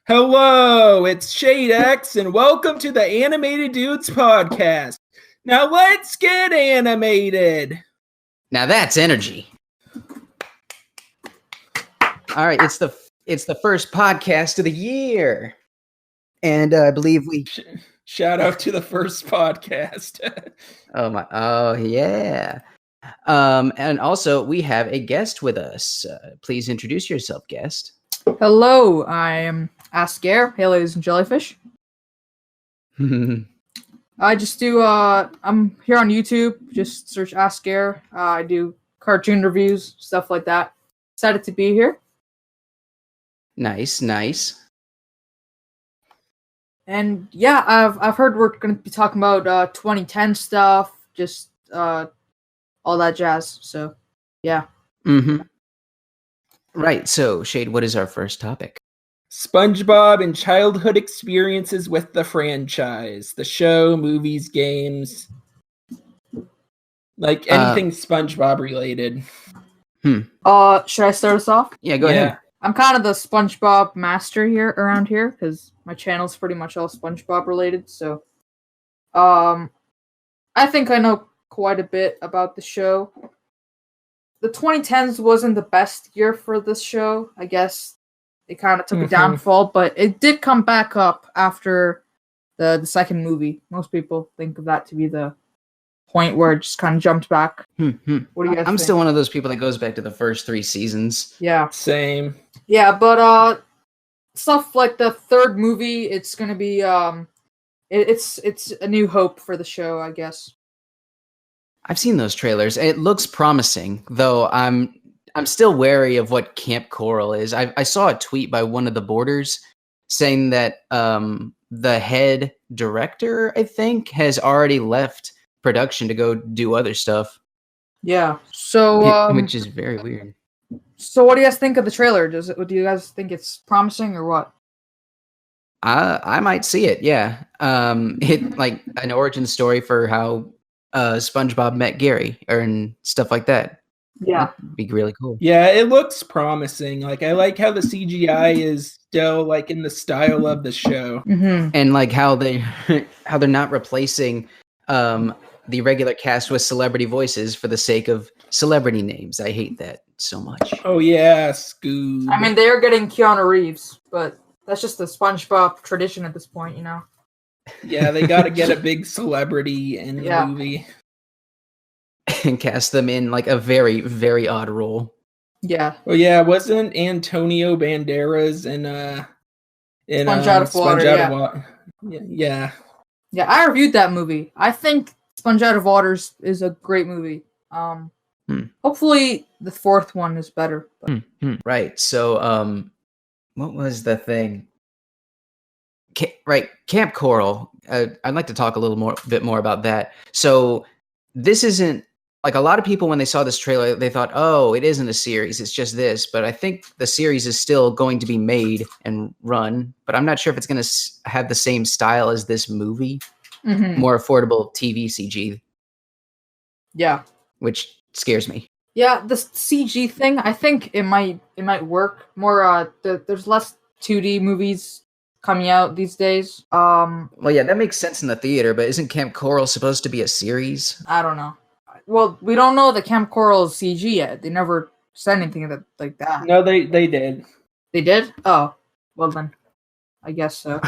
Hello, it's ShadeX, and welcome to the Animated Dudes Podcast. Now let's get animated. Now that's energy. All right, it's the first podcast of the year, and I believe we shout out to the first podcast. Oh yeah. And also we have a guest with us. Please introduce yourself, guest. Hello, I am A.S.K Air. Hey, ladies and jellyfish. I just do, I'm here on YouTube. Just search A.S.K Air. I do cartoon reviews, stuff like that. Excited to be here. Nice. And yeah, I've heard we're going to be talking about 2010 stuff, just all that jazz. So, yeah. Mm-hmm. Right. So, Shade, what is our first topic? SpongeBob and childhood experiences with the franchise, the show, movies, games, like anything SpongeBob related. Should I start us off? Yeah, go ahead. I'm kind of the SpongeBob master here around here because my channel's pretty much all SpongeBob related. So, I think I know quite a bit about the show. The 2010s wasn't the best year for this show. I guess it kind of took a downfall, but it did come back up after the second movie. Most people think of that to be the point where it just kind of jumped back. What do you guys think? Still one of those people that goes back to the first 3 seasons. Yeah. Same. Yeah, but stuff like the third movie, it's gonna be it's a new hope for the show, I guess. I've seen those trailers. It looks promising, though I'm still wary of what Camp Coral is. I saw a tweet by one of the boarders saying that the head director, I think, has already left production to go do other stuff. Yeah. So which is very weird. So what do you guys think of the trailer? Do you guys think it's promising or what? I might see it, yeah. It like an origin story for how SpongeBob met Gary and stuff like that. Yeah. That'd be really cool. Yeah, it looks promising. Like, I like how the CGI is still like in the style of the show. Mm-hmm. And like how they're not replacing the regular cast with celebrity voices for the sake of celebrity names. I hate that so much. Oh yeah, Scoob. I mean, they're getting Keanu Reeves, but that's just the SpongeBob tradition at this point, you know? Yeah, they got to get a big celebrity in the movie. And cast them in like a very, very odd role. Yeah. Oh yeah, wasn't Antonio Banderas in Sponge Out of Water? Yeah. Yeah, I reviewed that movie. I think Sponge Out of Water is a great movie. Hopefully the fourth one is better. Right. So, what was the thing? Camp Coral. I'd like to talk a bit more about that. So, this isn't like a lot of people when they saw this trailer, they thought, "Oh, it isn't a series; it's just this." But I think the series is still going to be made and run. But I'm not sure if it's going to have the same style as this movie. Mm-hmm. More affordable TV CG. Yeah, which scares me. Yeah, the CG thing, I think it might work more. There's less 2D movies coming out these days. Well, yeah, that makes sense in the theater, but isn't Camp Coral supposed to be a series? I don't know. Well, we don't know the Camp Coral is CG yet. They never said anything like that. No, they did. They did? Oh, well then, I guess so.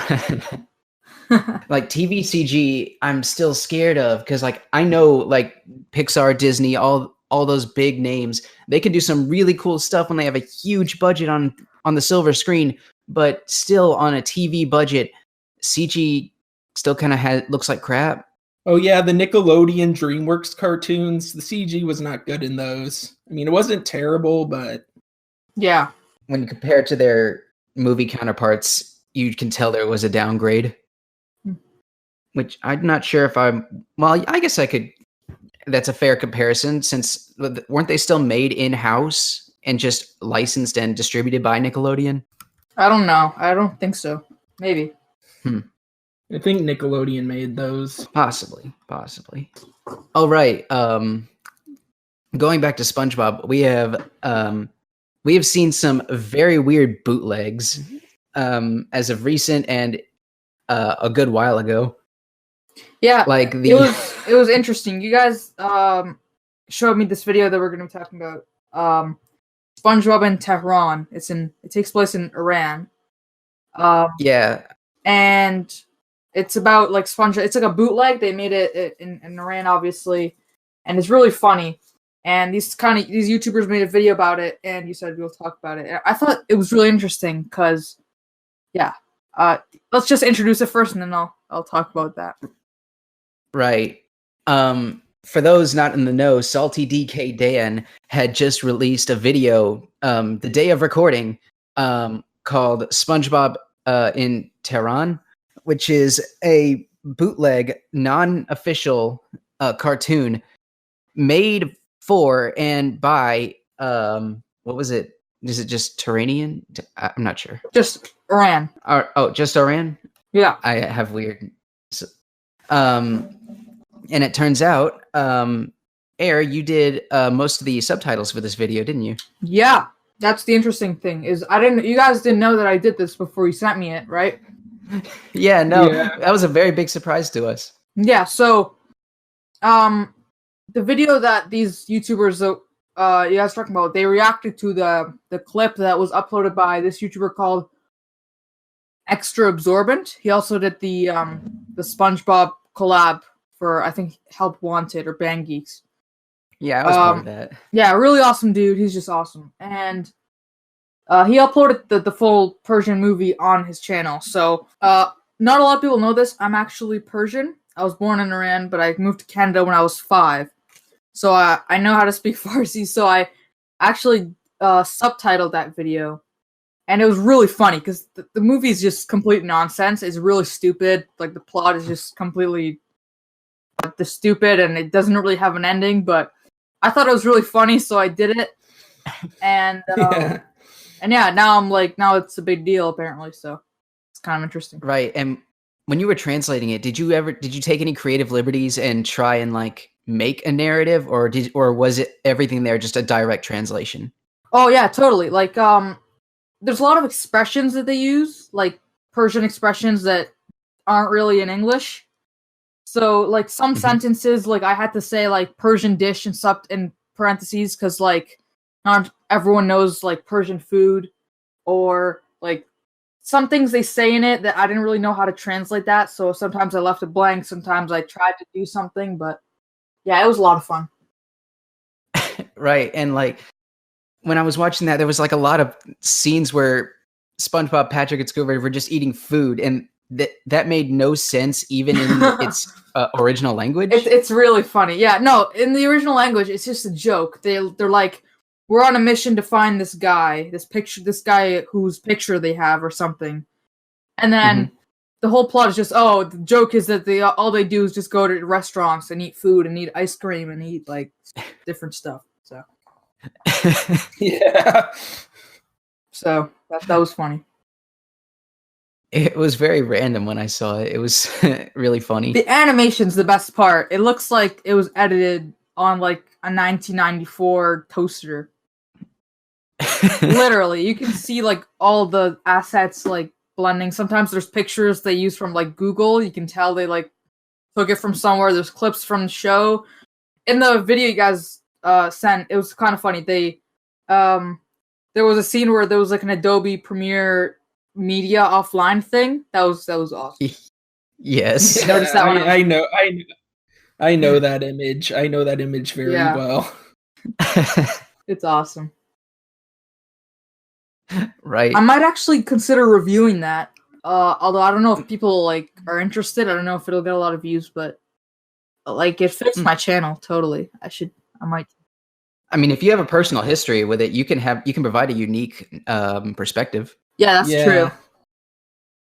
Like TV CG, I'm still scared of because, like, I know like Pixar, Disney, all those big names, they can do some really cool stuff when they have a huge budget on the silver screen, but still on a TV budget, CG still kind of looks like crap. Oh yeah, the Nickelodeon DreamWorks cartoons, the CG was not good in those. I mean, it wasn't terrible, but yeah, when you compare it to their movie counterparts, you can tell there was a downgrade. Which I'm not sure if well, I guess I could. That's a fair comparison since weren't they still made in-house and just licensed and distributed by Nickelodeon? I don't know. I don't think so. Maybe. I think Nickelodeon made those. Possibly. All right. Going back to SpongeBob, we have seen some very weird bootlegs as of recent and a good while ago. Yeah, Like it was interesting. You guys showed me this video that we're going to be talking about. SpongeBob in Tehran. It takes place in Iran. Yeah. And it's about like SpongeBob. It's like a bootleg. They made it in Iran, obviously, and it's really funny. And these YouTubers made a video about it, and you said we'll talk about it. And I thought it was really interesting because, yeah. Let's just introduce it first, and then I'll talk about that. Right. For those not in the know, Salty DK Dan had just released a video the day of recording called SpongeBob in Tehran, which is a bootleg, non-official cartoon made for and by what was it? Is it just Turanian? I'm not sure. Just Iran. Just Iran? Yeah. I have weird. And it turns out, Air, you did most of the subtitles for this video, didn't you? Yeah, that's the interesting thing. You guys didn't know that I did this before you sent me it, right? Yeah, no, that was a very big surprise to us. Yeah, so, the video that these YouTubers, you guys talking about, they reacted to the clip that was uploaded by this YouTuber called Extra Absorbent. He also did the SpongeBob collab for, I think, Help Wanted or Bang Geeks. Yeah, I was part of that. Yeah, really awesome dude. He's just awesome. And he uploaded the full Persian movie on his channel. So, not a lot of people know this. I'm actually Persian. I was born in Iran, but I moved to Canada when I was 5. So I know how to speak Farsi. So I actually subtitled that video. And it was really funny because the movie is just complete nonsense. It's really stupid. Like, the plot is just completely stupid, and it doesn't really have an ending. But I thought it was really funny, so I did it. And and yeah, now it's a big deal apparently. So it's kind of interesting. Right. And when you were translating it, did you take any creative liberties and try and like make a narrative, or was it everything there just a direct translation? Oh yeah, totally. Like there's a lot of expressions that they use, like Persian expressions that aren't really in English. So, like, some sentences, like, I had to say, like, Persian dish in parentheses, because, like, not everyone knows, like, Persian food, or, like, some things they say in it that I didn't really know how to translate that, so sometimes I left it blank, sometimes I tried to do something, but, yeah, it was a lot of fun. Right, and, like, when I was watching that, there was, like, a lot of scenes where SpongeBob, Patrick, and Scuba were just eating food, and that made no sense even in its original language. It's really funny. Yeah, no, in the original language, it's just a joke. They're like, we're on a mission to find this guy whose picture they have or something. And then the whole plot is just, the joke is that all they do is just go to restaurants and eat food and eat ice cream and eat like different stuff. So yeah. So that was funny. It was very random when I saw it. It was really funny. The animation's the best part. It looks like it was edited on like a 1994 toaster. Literally, you can see like all the assets like blending. Sometimes there's pictures they use from like Google. You can tell they like took it from somewhere. There's clips from the show. In the video you guys sent, it was kind of funny. They there was a scene where there was like an Adobe Premiere Media offline thing. That was awesome. Yes. I noticed that one. I know that image. I know that image very well. It's awesome. Right. I might actually consider reviewing that. Although I don't know if people like are interested. I don't know if it'll get a lot of views, but like it fits my channel totally. I might. I mean, if you have a personal history with it, you can provide a unique perspective. Yeah, that's true.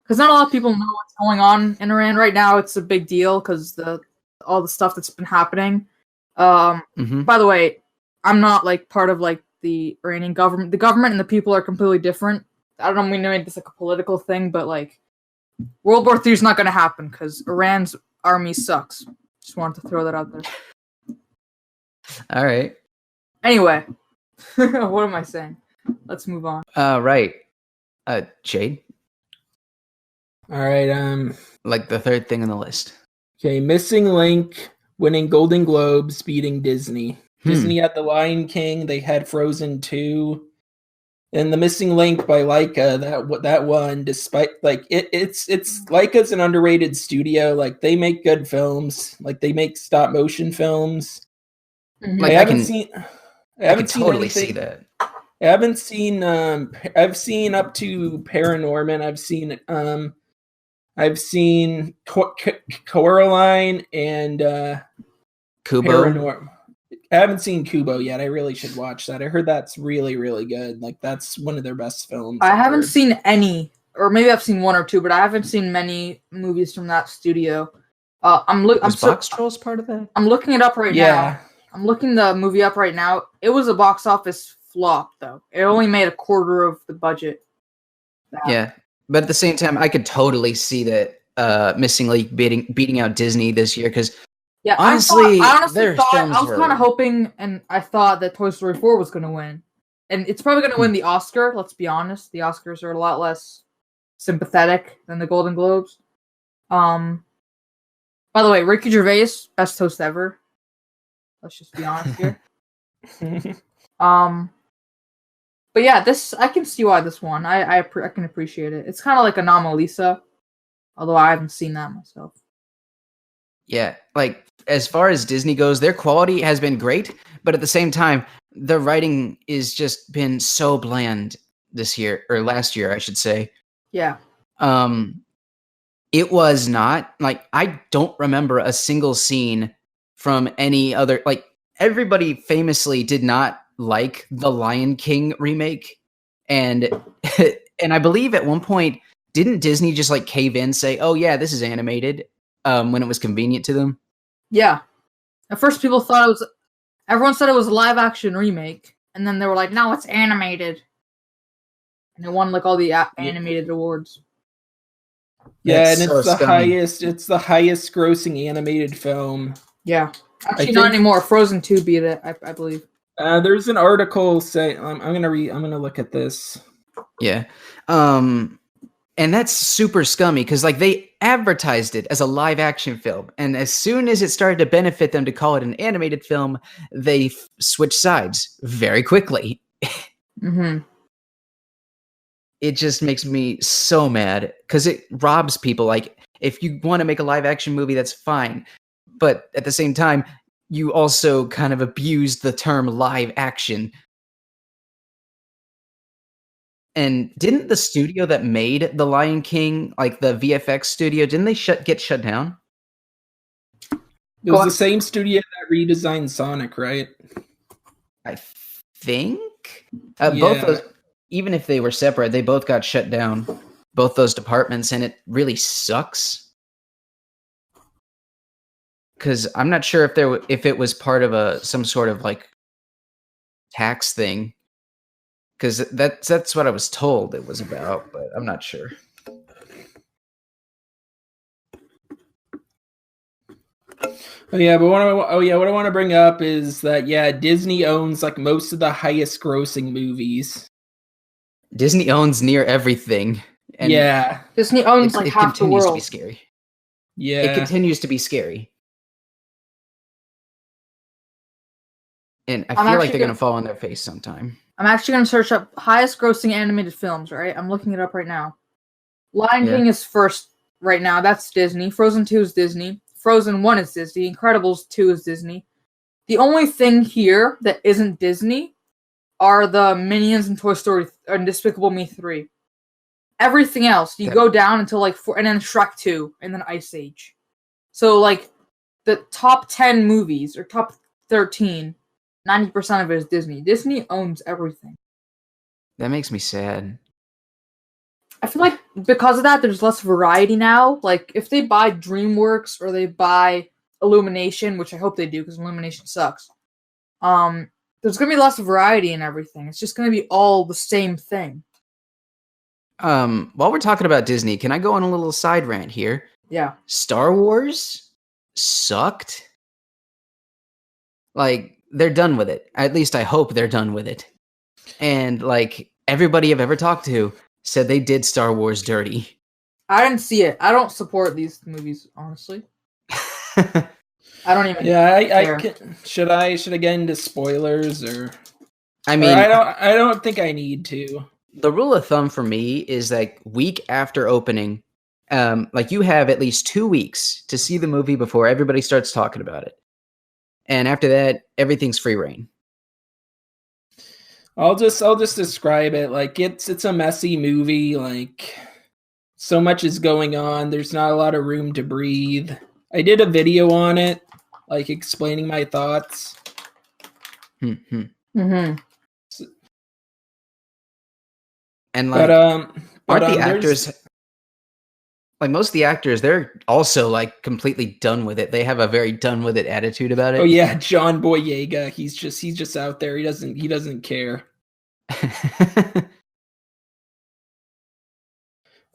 Because not a lot of people know what's going on in Iran right now. It's a big deal because all the stuff that's been happening. By the way, I'm not like part of like the Iranian government. The government and the people are completely different. I don't mean to make this like a political thing, but like World War III is not going to happen because Iran's army sucks. Just wanted to throw that out there. All right. Anyway, what am I saying? Let's move on. Right. Shade? All right. Like the third thing on the list. Okay. Missing Link winning Golden Globes, beating Disney. Disney had The Lion King. They had Frozen 2. And The Missing Link by Laika, that won, despite like it's Laika's an underrated studio. Like they make good films. Like they make stop motion films. Like I can totally see that. I haven't seen I've seen up to Paranorman. I've seen Coraline and Kubo. Paranorm. I haven't seen Kubo yet. I really should watch that. I heard that's really, really good. Like that's one of their best films. I haven't seen any, or maybe I've seen one or two, but I haven't seen many movies from that studio. Was Box Trolls part of that? I'm looking it up right now. I'm looking the movie up right now. It was a box office flop, though. It only made a quarter of the budget. Yeah, but at the same time, I could totally see that Missing Link beating out Disney this year because. Yeah, honestly, I honestly thought I was kind of hoping, and I thought that Toy Story 4 was going to win, and it's probably going to win the Oscar. Let's be honest, the Oscars are a lot less sympathetic than the Golden Globes. By the way, Ricky Gervais, best host ever. Let's just be honest here. But yeah, I can see why this won. I can appreciate it. It's kind of like Anomalisa, although I haven't seen that myself. Yeah, like as far as Disney goes, their quality has been great, but at the same time, the writing is just been so bland this year or last year, I should say. Yeah. It was not like I don't remember a single scene from any other. Like everybody famously did not like the Lion King remake, and and I believe at one point didn't Disney just like cave in, say, "Oh yeah, this is animated." When it was convenient to them. Yeah. At first people thought everyone said it was a live action remake, and then they were like, no, it's animated. And it won like all the animated awards. Yeah, and it's the highest grossing animated film. Yeah. Actually not anymore. Frozen 2 beat it, I believe. There's an article saying I'm gonna look at this. Yeah. And that's super scummy because like they advertised it as a live action film. And as soon as it started to benefit them to call it an animated film, they switched sides very quickly. Mm-hmm. It just makes me so mad because it robs people. Like if you want to make a live action movie, that's fine. But at the same time, you also kind of abuse the term live action. And didn't the studio that made The Lion King, like the VFX studio, didn't they get shut down? It was the same studio that redesigned Sonic, right? I think. Both those, even if they were separate, they both got shut down. Both those departments, and it really sucks. Because I'm not sure if it was part of some sort of like tax thing. Because that's what I was told it was about, but I'm not sure. What I want to bring up is that Disney owns like most of the highest grossing movies. Disney owns near everything. And Disney owns like half the world. It continues to be scary. Yeah, it continues to be scary. And I feel like they're going to fall on their face sometime. I'm actually going to search up highest grossing animated films, right? I'm looking it up right now. Lion King is first right now. That's Disney. Frozen 2 is Disney. Frozen 1 is Disney. Incredibles 2 is Disney. The only thing here that isn't Disney are the Minions and Toy Story and Despicable Me 3. Everything else, you go down until like 4, and then Shrek 2, and then Ice Age. So like the top 10 movies, or top 13, 90% of it is Disney. Disney owns everything. That makes me sad. I feel like because of that, there's less variety now. Like, if they buy DreamWorks or they buy Illumination, which I hope they do because Illumination sucks, there's going to be less variety in everything. It's just going to be all the same thing. While we're talking about Disney, can I go on a little side rant here? Yeah. Star Wars sucked. Like, they're done with it. At least I hope they're done with it. And, like, everybody I've ever talked to said they did Star Wars dirty. I didn't see it. I don't support these movies, honestly. I don't even. Yeah, should I get into spoilers or? I mean, I don't think I need to. The rule of thumb for me is like week after opening, like you have at least 2 weeks to see the movie before everybody starts talking about it, and after that, everything's free reign. I'll just describe it like it's a messy movie. Like so much is going on. There's not a lot of room to breathe. I did a video on it, like explaining my thoughts. Mm-hmm. And like, aren't the actors like most of the actors? They're also like completely done with it. They have a very done with it attitude about it. Oh yeah, John Boyega. He's just out there. He doesn't care.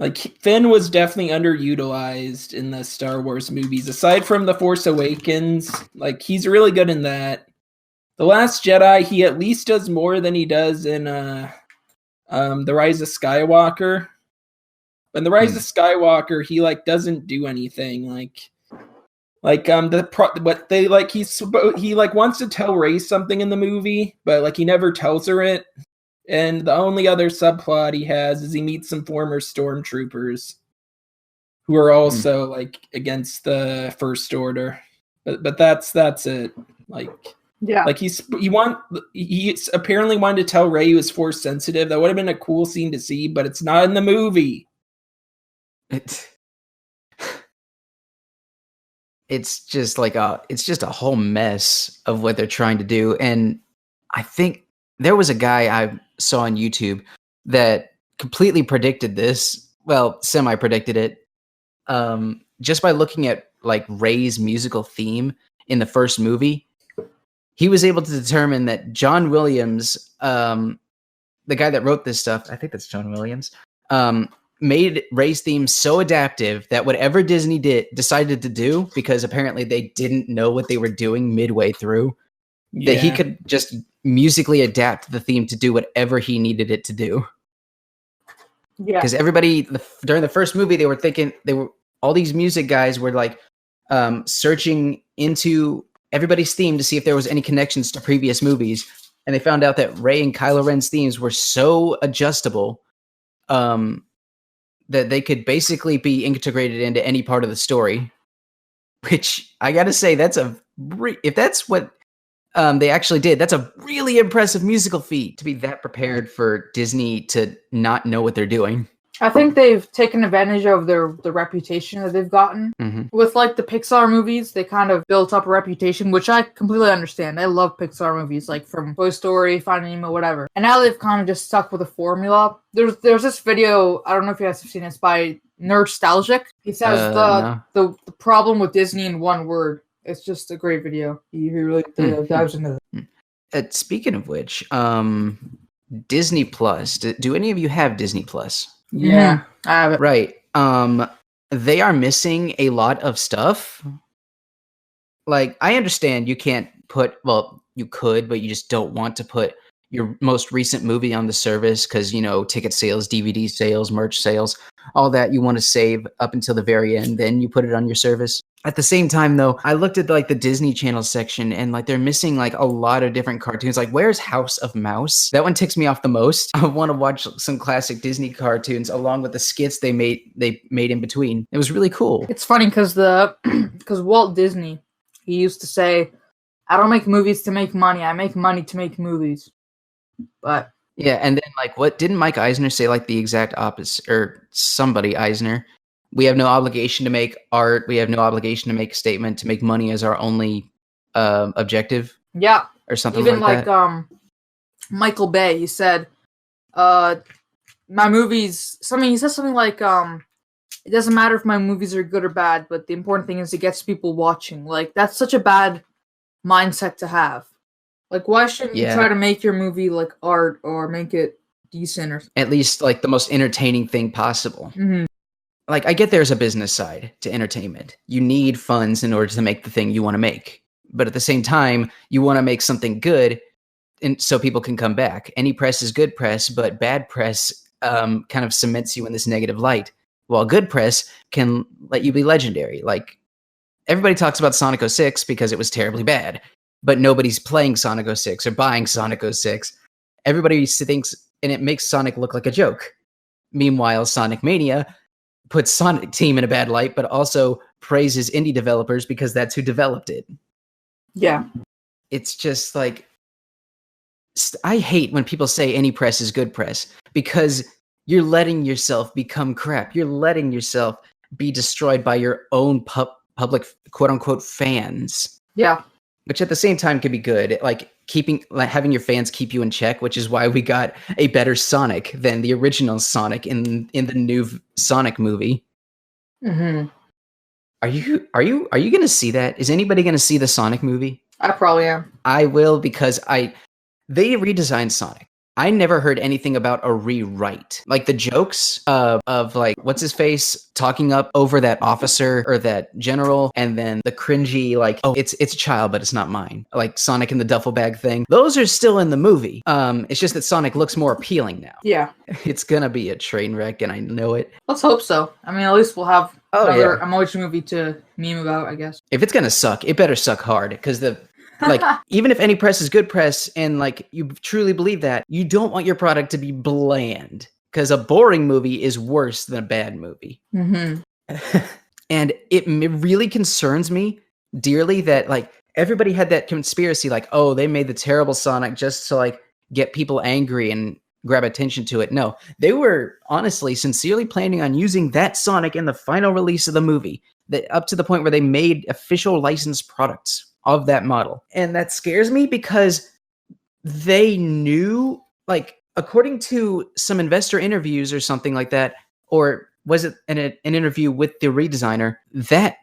Like Finn was definitely underutilized in the Star Wars movies. Aside from The Force Awakens, like he's really good in that. The Last Jedi, he at least does more than he does in The Rise of Skywalker. In The Rise of Skywalker, he like doesn't do anything. He like wants to tell Rey something in the movie, but like he never tells her it. And the only other subplot he has is he meets some former stormtroopers who are also like against the First Order. But that's it. Like yeah, like he apparently wanted to tell Rey he was Force sensitive. That would have been a cool scene to see, but it's not in the movie. It's just like a whole mess of what they're trying to do. And I think there was a guy I saw on YouTube that completely predicted this. Well, semi-predicted it. Just by looking at like Rey's musical theme in the first movie, he was able to determine that John Williams, the guy that wrote this stuff, I think that's John Williams, made Rey's theme so adaptive that whatever Disney decided to do, because apparently they didn't know what they were doing midway through, that he could just musically adapt the theme to do whatever he needed it to do. Yeah. Because everybody during the first movie, all these music guys were like searching into everybody's theme to see if there was any connections to previous movies. And they found out that Rey and Kylo Ren's themes were so adjustable that they could basically be integrated into any part of the story. Which I gotta say, if that's what they actually did, that's a really impressive musical feat to be that prepared for Disney to not know what they're doing. I think they've taken advantage of the reputation that they've gotten. With like the Pixar movies. They kind of built up a reputation, which I completely understand. I love Pixar movies, like from Toy Story, Finding Nemo, whatever. And now they've kind of just stuck with a formula. There's this video, I don't know if you guys have seen it, it's by Nerdstalgic. He says the problem with Disney in one word. It's just a great video. He really dives into that. Speaking of which, Disney Plus. Do any of you have Disney Plus? Yeah, I have it. Right. They are missing a lot of stuff. Like, I understand you can't you could, but you just don't want to put your most recent movie on the service because, ticket sales, DVD sales, merch sales, all that you want to save up until the very end. Then you put it on your service. At the same time, though, I looked at like the Disney Channel section and like they're missing like a lot of different cartoons. Like, where's House of Mouse? That one ticks me off the most. I want to watch some classic Disney cartoons along with the skits they made in between. It was really cool. It's funny because Walt Disney, he used to say, "I don't make movies to make money. I make money to make movies." But yeah, and then like what didn't Mike Eisner say like the exact opposite, or somebody Eisner? We have no obligation to make art. We have no obligation to make a statement, to make money as our only objective. Yeah. Or something even like that. Michael Bay, he said, my movies, he says something like, it doesn't matter if my movies are good or bad, but the important thing is it gets people watching. Like, that's such a bad mindset to have. Like, why shouldn't you try to make your movie like art or make it decent or at least like the most entertaining thing possible? Mm-hmm. Like, I get there's a business side to entertainment. You need funds in order to make the thing you want to make. But at the same time, you want to make something good and so people can come back. Any press is good press, but bad press kind of cements you in this negative light. while good press can let you be legendary. Like, everybody talks about Sonic 06 because it was terribly bad, but nobody's playing Sonic 06 or buying Sonic 06. Everybody thinks, and it makes Sonic look like a joke. Meanwhile, Sonic Mania puts Sonic Team in a bad light, but also praises indie developers because that's who developed it. Yeah. It's just like, I hate when people say any press is good press, because you're letting yourself become crap. You're letting yourself be destroyed by your own public, quote unquote, fans. Yeah. Which at the same time can be good. Like having your fans keep you in check, which is why we got a better Sonic than the original Sonic in the new Sonic movie. Mm-hmm. Are you going to see that? Is anybody going to see the Sonic movie? I probably am. I will, because they redesigned Sonic. I never heard anything about a rewrite. Like the jokes of like, what's his face talking up over that officer or that general, and then the cringy, like, oh, it's a child, but it's not mine. Like Sonic in the duffel bag thing. Those are still in the movie. It's just that Sonic looks more appealing now. Yeah. It's gonna be a train wreck, and I know it. Let's hope so. I mean, at least we'll have another emoji movie to meme about, I guess. If it's gonna suck, it better suck hard, because like, even if any press is good press, and like you truly believe that, you don't want your product to be bland, because a boring movie is worse than a bad movie. Mm-hmm. And it really concerns me dearly that like everybody had that conspiracy, like, oh, they made the terrible Sonic just to like get people angry and grab attention to it. No, they were honestly, sincerely planning on using that Sonic in the final release of the movie, up to the point where they made official licensed products of that model. And that scares me, because they knew, like, according to some investor interviews or something like that, or was it an interview with the redesigner, that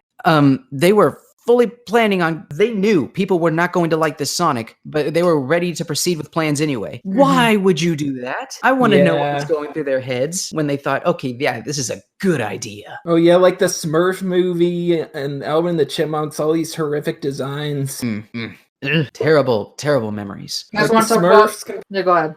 they were fully planning on, they knew people were not going to like this Sonic, but they were ready to proceed with plans anyway. Mm-hmm. Why would you do that? I want to know what was going through their heads when they thought, okay, yeah, this is a good idea. Oh yeah, like the Smurf movie and Alvin and the Chipmunks, all these horrific designs. Mm-hmm. Terrible memories. You guys want to talk about? Yeah, go ahead.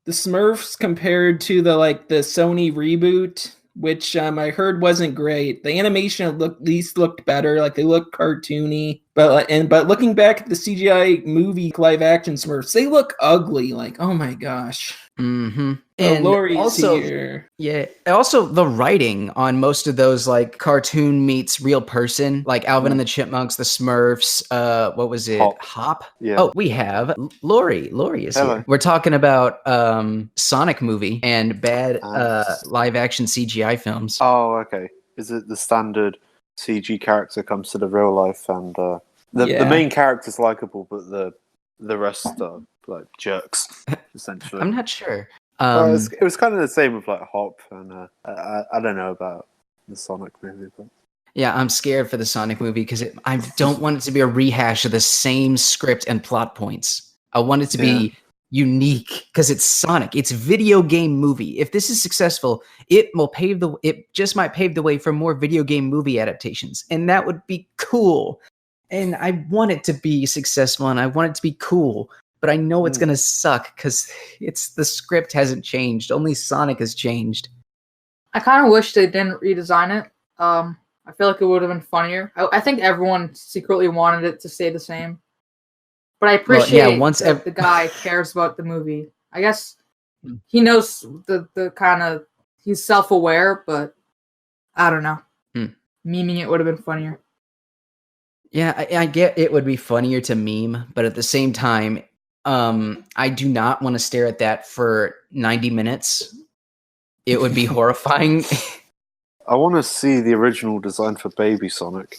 The Smurfs compared to the Sony reboot, which I heard wasn't great. The animation at least looked better, like they look cartoony. But looking back at the CGI movie live action Smurfs, they look ugly. Like, oh my gosh. Mm-hmm. And Lori's also here. Yeah. Also, the writing on most of those, like, cartoon meets real person, like Alvin and the Chipmunks, the Smurfs, what was it? Hop? Yeah. Oh, we have Lori. Lori is here. We're talking about Sonic movie and bad live action CGI films. Oh, okay. Is it the standard CG character comes to the real life, and the main character's likable, but the rest are like jerks, essentially? I'm not sure. It was kind of the same with like Hop, and I don't know about the Sonic movie, but yeah, I'm scared for the Sonic movie, because I don't want it to be a rehash of the same script and plot points. I want it to be unique, because it's Sonic. It's a video game movie. If this is successful, it just might pave the way for more video game movie adaptations, and that would be cool. And I want it to be successful, and I want it to be cool. But I know it's gonna suck, because the script hasn't changed. Only Sonic has changed. I kind of wish they didn't redesign it. I feel like it would have been funnier. I think everyone secretly wanted it to stay the same. But I appreciate that the guy cares about the movie. I guess he knows the kind of, he's self-aware, but I don't know. Memeing it would have been funnier. Yeah, I get it would be funnier to meme, but at the same time, I do not want to stare at that for 90 minutes. It would be horrifying. I want to see the original design for Baby Sonic.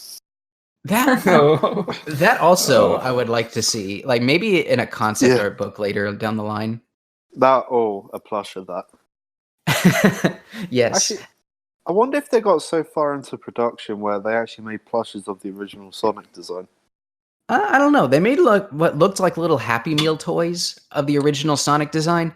That also I would like to see. Like, maybe in a concept art book later down the line. That or a plush of that. Yes. Actually, I wonder if they got so far into production where they actually made plushes of the original Sonic design. I don't know. They made what looked like little Happy Meal toys of the original Sonic design.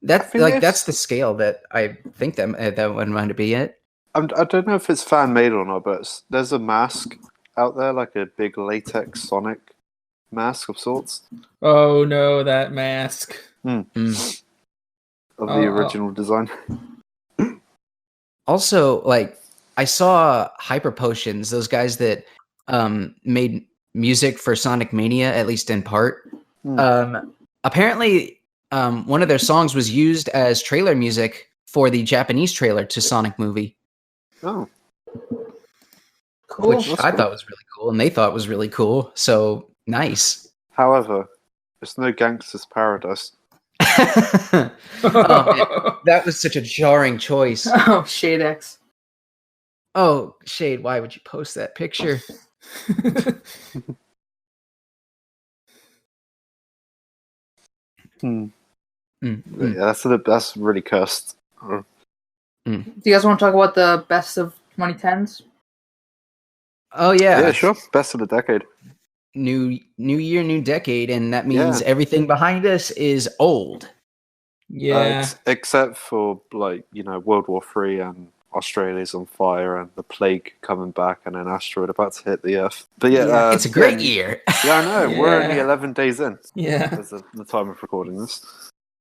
That's the scale that I think that would want to be it. I don't know if it's fan made or not, but there's a mask out there, like a big latex Sonic mask of sorts. Oh no, that mask of the original design. Also, like, I saw Hyper Potions, those guys that made music for Sonic Mania, at least in part. Apparently, one of their songs was used as trailer music for the Japanese trailer to Sonic movie. Oh, Cool. Which That's I cool. thought was really cool, and they thought was really cool. So nice. However, it's no Gangster's Paradise. Oh, man, that was such a jarring choice. Oh, ShadeX. Oh, Shade, why would you post that picture? Yeah, that's really cursed. Do you guys want to talk about the best of 2010s? Oh yeah, Yeah, sure. Best of the decade. New year, new decade, and that means everything behind us is old. Yeah. Except for World War III and Australia's on fire and the plague coming back and an asteroid about to hit the Earth. But yeah, it's a great year. Yeah, I know. We're only Yeah. 11 days in. Yeah. As of the time of recording this.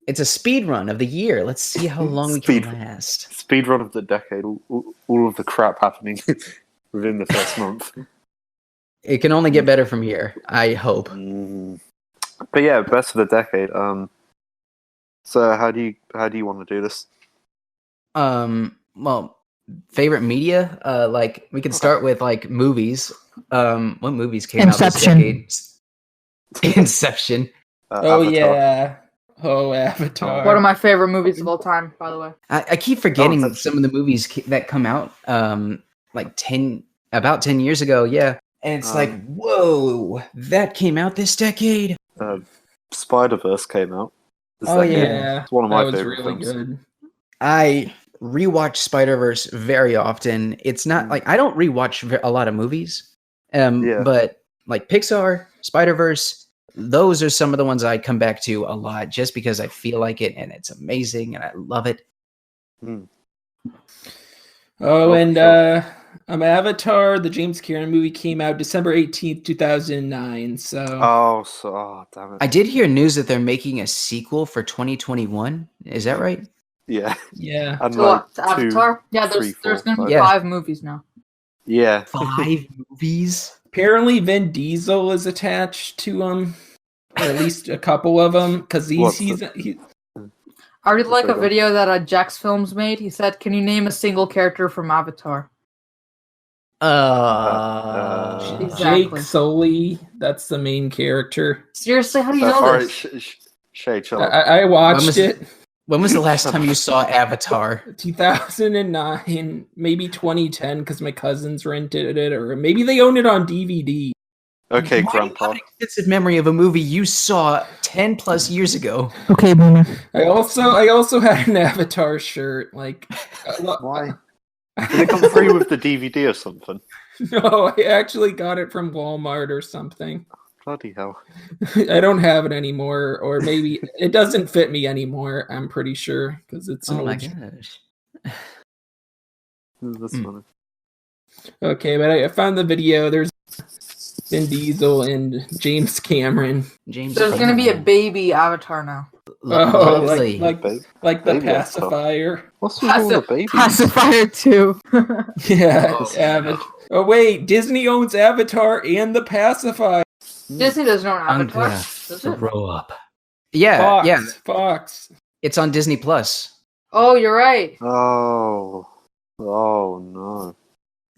It's a speed run of the year. Let's see how long we can last. Speed run of the decade. All of the crap happening within the first month. It can only get better from here, I hope. But yeah, best of the decade. So how do you want to do this? Well, favorite media? Like we can start with like movies. What movies came out this decade? Inception. Oh Avatar. yeah. Oh, Avatar. One of my favorite movies of all time, by the way. I keep forgetting some of the movies that come out like about 10 years ago. Yeah. And it's like, whoa, that came out this decade. Spider-Verse came out. Yeah. It's one of my that was favorite really films. good. I rewatch Spider-Verse very often. It's not like I don't rewatch a lot of movies. But like Pixar, Spider-Verse, those are some of the ones I come back to a lot just because I feel like it and it's amazing and I love it. Oh, and Avatar, the James Cameron movie, came out December 18th, 2009. So damn it. I did hear news that they're making a sequel for 2021. Is that right? Yeah. Yeah. And To what? To Avatar? Yeah, there's going to be 5 movies now. Yeah. 5 movies? Apparently Vin Diesel is attached to them, or at least a couple of them, because I really like a video that Jax Films made. He said, "Can you name a single character from Avatar?" Jake Sully, that's the main character. Seriously, how do you know this? Shay, chill out. I watched it. When was the last time you saw Avatar? 2009, maybe 2010, because my cousins rented it, or maybe they own it on DVD. Okay, Why Grandpa. do you have an extensive memory of a movie you saw 10 plus years ago? Okay, boomer. I also had an Avatar shirt. Like, Why? Did it come free with the DVD or something? No, I actually got it from Walmart or something. Bloody hell. I don't have it anymore, or maybe it doesn't fit me anymore. I'm pretty sure because it's an Oh my old. gosh. That's funny. Okay, but I found the video. There's Vin Diesel and James Cameron. There's gonna be a baby Avatar now. Lovely. like the Baby pacifier. What's wrong with the baby? Pacifier 2. Yeah, Avatar. Oh wait, Disney owns Avatar and the pacifier. Disney doesn't own I'm Avatar. gonna Does it? grow up. Yeah, Fox. It's on Disney Plus. Oh, you're right. Oh no.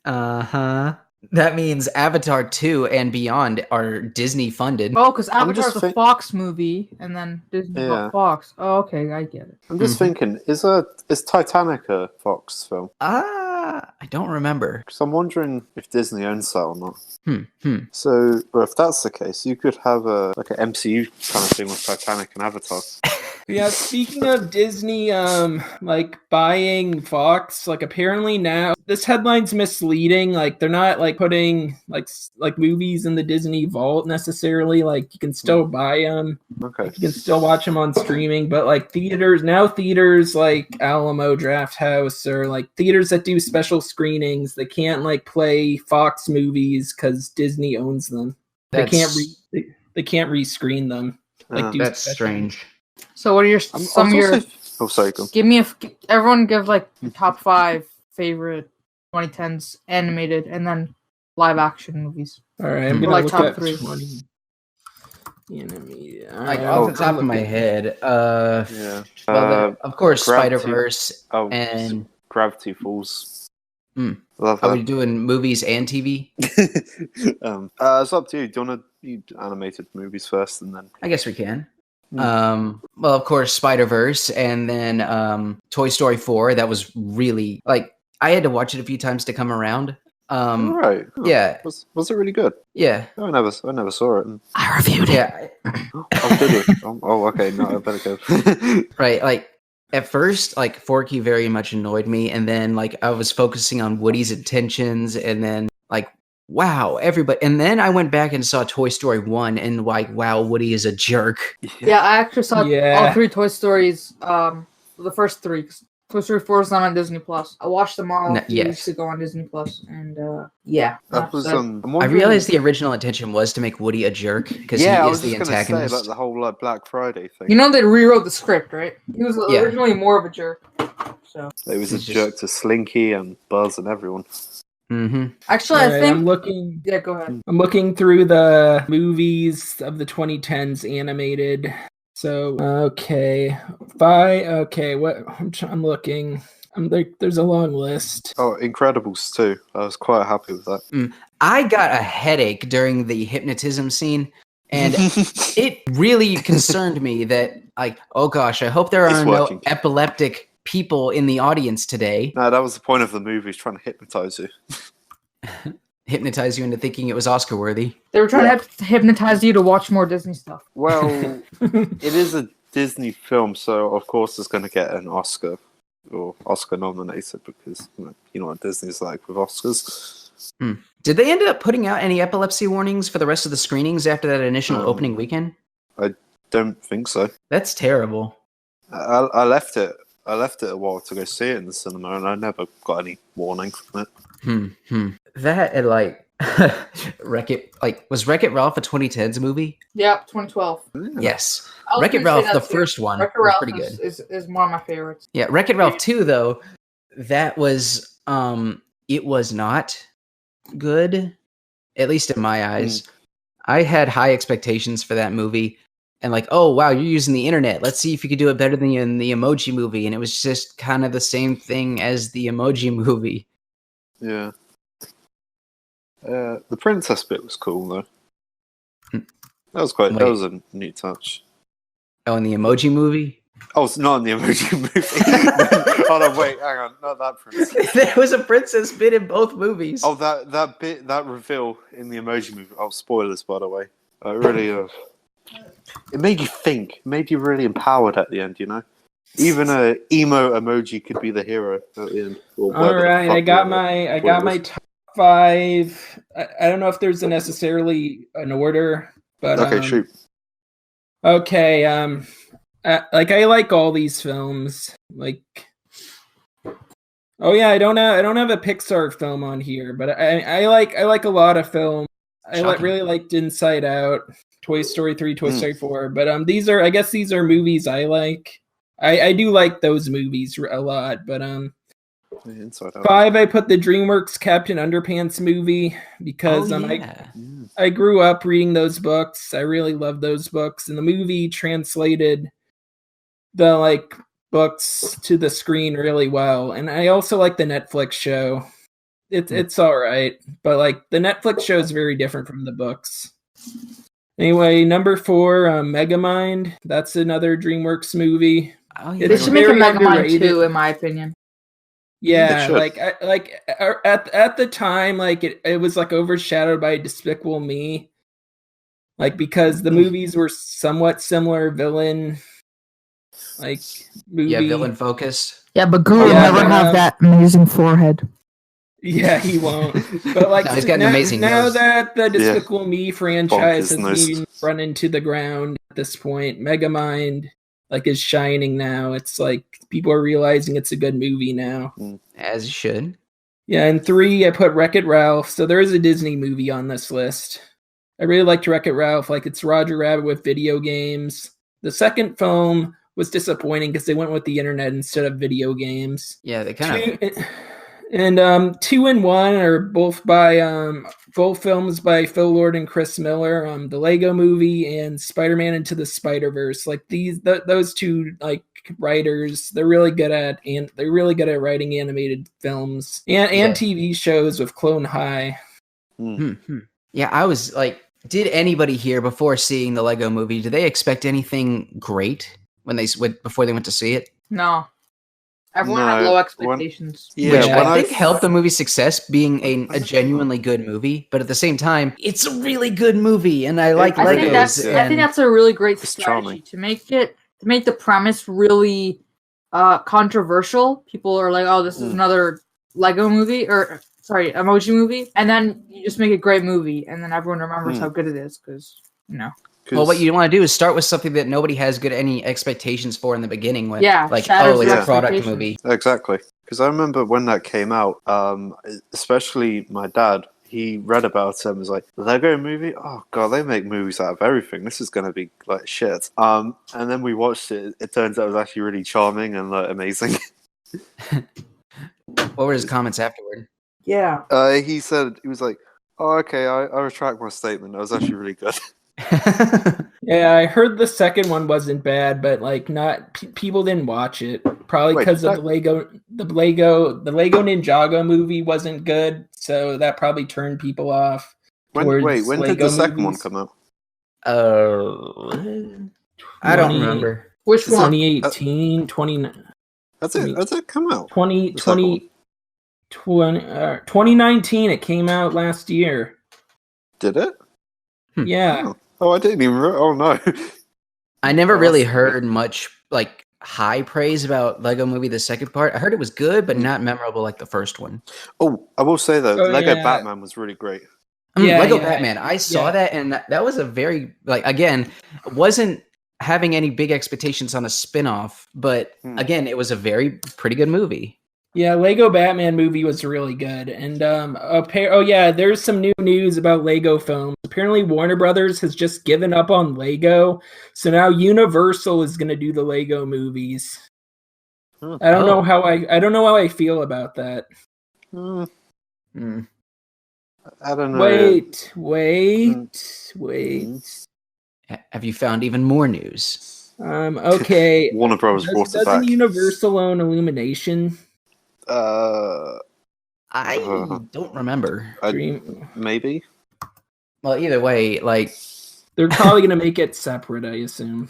Uh-huh. That means Avatar 2 and beyond are Disney funded. Oh, because I'm just Avatar's a Fox movie, and then Disney bought Fox. Oh, okay, I get it. I'm just thinking, is Titanic a Fox film? I don't remember. Because I'm wondering if Disney owns that or not. So, well, if that's the case, you could have an MCU kind of thing with Titanic and Avatar. Yeah, speaking of Disney, like buying Fox, like apparently now this headline's misleading. Like they're not like putting like movies in the Disney vault necessarily. Like you can still buy them. Okay. You can still watch them on streaming, but like theaters like Alamo Drafthouse or like theaters that do special screenings, they can't like play Fox movies because Disney owns them. They can't rescreen them. Like that's strange. So what are your sorry, go on. everyone give like your top 5 favorite 2010s animated and then live action movies. All right, I'm Or gonna like look top at 3. 20 animated. Like off the top of my head, of course, Spider-Verse and Gravity Falls. Love that. Are we doing movies and TV? It's up to you. Do you want to do animated movies first, and then I guess we can. Well, of course, Spider-Verse, and then Toy Story 4. That was really like I had to watch it a few times to come around. Right. Oh, yeah. Was it really good? Yeah. I never saw it. I reviewed it. Yeah. Did you? Okay. No, I better go. Right. Like at first, like Forky very much annoyed me, and then like I was focusing on Woody's intentions, and then like wow, everybody. And then I went back and saw Toy Story 1, and like wow, Woody is a jerk. Yeah, I actually saw all 3 Toy Stories. The first 3. Toy Story 4 is not on Disney Plus. I watched them all a few weeks ago on Disney Plus, and yeah. That was, I realized the original intention was to make Woody a jerk because he is the antagonist. Say, like the whole Black Friday thing. You know they rewrote the script, right? He was originally more of a jerk. So it was a jerk to Slinky and Buzz and everyone. Mm-hmm. Actually, I think I'm looking. Yeah, go ahead. I'm looking through the movies of the 2010s animated. So okay, what I'm looking. I'm like, there's a long list. Oh, Incredibles too. I was quite happy with that. I got a headache during the hypnotism scene, and it really concerned me that like, oh gosh, I hope there are no epileptic people in the audience today. No, that was the point of the movie, is trying to hypnotize you. Hypnotize you into thinking it was Oscar worthy. They were trying to hypnotize you to watch more Disney stuff. Well, it is a Disney film, so of course it's going to get an Oscar or Oscar nominated because you know what Disney's like with Oscars. Did they end up putting out any epilepsy warnings for the rest of the screenings after that initial opening weekend? I don't think so. That's terrible. I left it a while to go see it in the cinema, and I never got any warning from it. That and like Wreck-It, like was Wreck-It Ralph a 2010s movie? Yeah, 2012. Yes. Wreck-It Ralph, the first one, was pretty good. Is one of my favorites. Yeah, Wreck-It Ralph 2 though, that was it was not good, at least in my eyes. I had high expectations for that movie. And like, oh wow, you're using the internet. Let's see if you could do it better than in the Emoji Movie. And it was just kind of the same thing as the Emoji Movie. Yeah. The princess bit was cool though. That was a neat touch. Oh, in the Emoji Movie? Oh, it's not in the Emoji Movie. Oh no, wait, hang on, not that princess. There was a princess bit in both movies. Oh, that bit, that reveal in the Emoji Movie. Oh, spoilers, by the way. I really it made you think. It made you really empowered at the end, you know? Even a emo emoji could be the hero at the end. All right, I got my top 5. I don't know if there's necessarily an order, but okay, shoot. Okay, like I like all these films. Like, oh yeah, I don't have a Pixar film on here, but I like a lot of films. Really liked Inside Out, Toy Story 3, Toy Story 4, but these are movies I like. I do like those movies a lot, but 5 I put the Dreamworks Captain Underpants movie because I grew up reading those books. I really love those books, and the movie translated the like books to the screen really well. And I also like the Netflix show. It's all right, but like the Netflix show is very different from the books. Anyway, number 4, Megamind. That's another Dreamworks movie. Oh, yeah. They should make a Megamind 2, in my opinion. Yeah, at the time, like it was like overshadowed by Despicable Me, like because the movies were somewhat similar villain, like movie. Yeah, villain focused. Yeah, but Guru will never have that amazing forehead. Yeah, he won't. But like, he's got an amazing nose. That the Despicable Me franchise has been run into the ground at this point, Megamind like is shining now. It's like people are realizing it's a good movie now, as you should. Yeah, and 3 I put Wreck-It Ralph. So there is a Disney movie on this list. I really liked Wreck-It Ralph. Like it's Roger Rabbit with video games. The second film was disappointing because they went with the internet instead of video games. Yeah, they kind of. And 2 and 1 are both films by Phil Lord and Chris Miller. The Lego Movie and Spider-Man Into the Spider-Verse. Like those two like writers, they're really good at writing animated films and TV shows with Clone High. Yeah, I was like, did anybody here before seeing the Lego Movie, did they expect anything great before they went to see it? No. Everyone had low expectations. Which I think helped the movie's success being a genuinely good movie, but at the same time, it's a really good movie, and I like Legos. I think that's a really great strategy to make the premise really controversial. People are like, "Oh, this is another Lego movie," or sorry, emoji movie, and then you just make a great movie, and then everyone remembers how good it is because Well, what you want to do is start with something that nobody has any expectations for in the beginning. It's a product movie. Exactly. Because I remember when that came out, especially my dad, he read about it and was like, Lego Movie? Oh, God, they make movies out of everything. This is going to be like shit. And then we watched it. It turns out it was actually really charming and amazing. What were his comments afterward? Yeah. He was like, oh, okay, I retract my statement. That was actually really good. Yeah, I heard the second one wasn't bad, but like people didn't watch it probably because of the Lego Ninjago movie wasn't good, so that probably turned people off. When did the second one come out? I don't remember. Which one? 2018, 20. Has it come out? 2019. It came out last year. Did it? Yeah. Oh, I didn't even. Oh no. I never really heard much like high praise about Lego Movie the second part. I heard it was good, but not memorable like the first one. Oh, I will say though, Lego Batman was really great. Lego Batman. I saw that, and that was a very again, wasn't having any big expectations on a spin-off, but again, it was a pretty good movie. Yeah, Lego Batman movie was really good. And there's some new news about Lego films. Apparently Warner Brothers has just given up on Lego, so now Universal is going to do the Lego movies. I don't know how I feel about that. I don't know. Wait. Have you found even more news? Okay. Warner Brothers brought it back. Doesn't Universal own Illumination? I don't remember. Maybe. Well, either way, like they're probably gonna make it separate, I assume.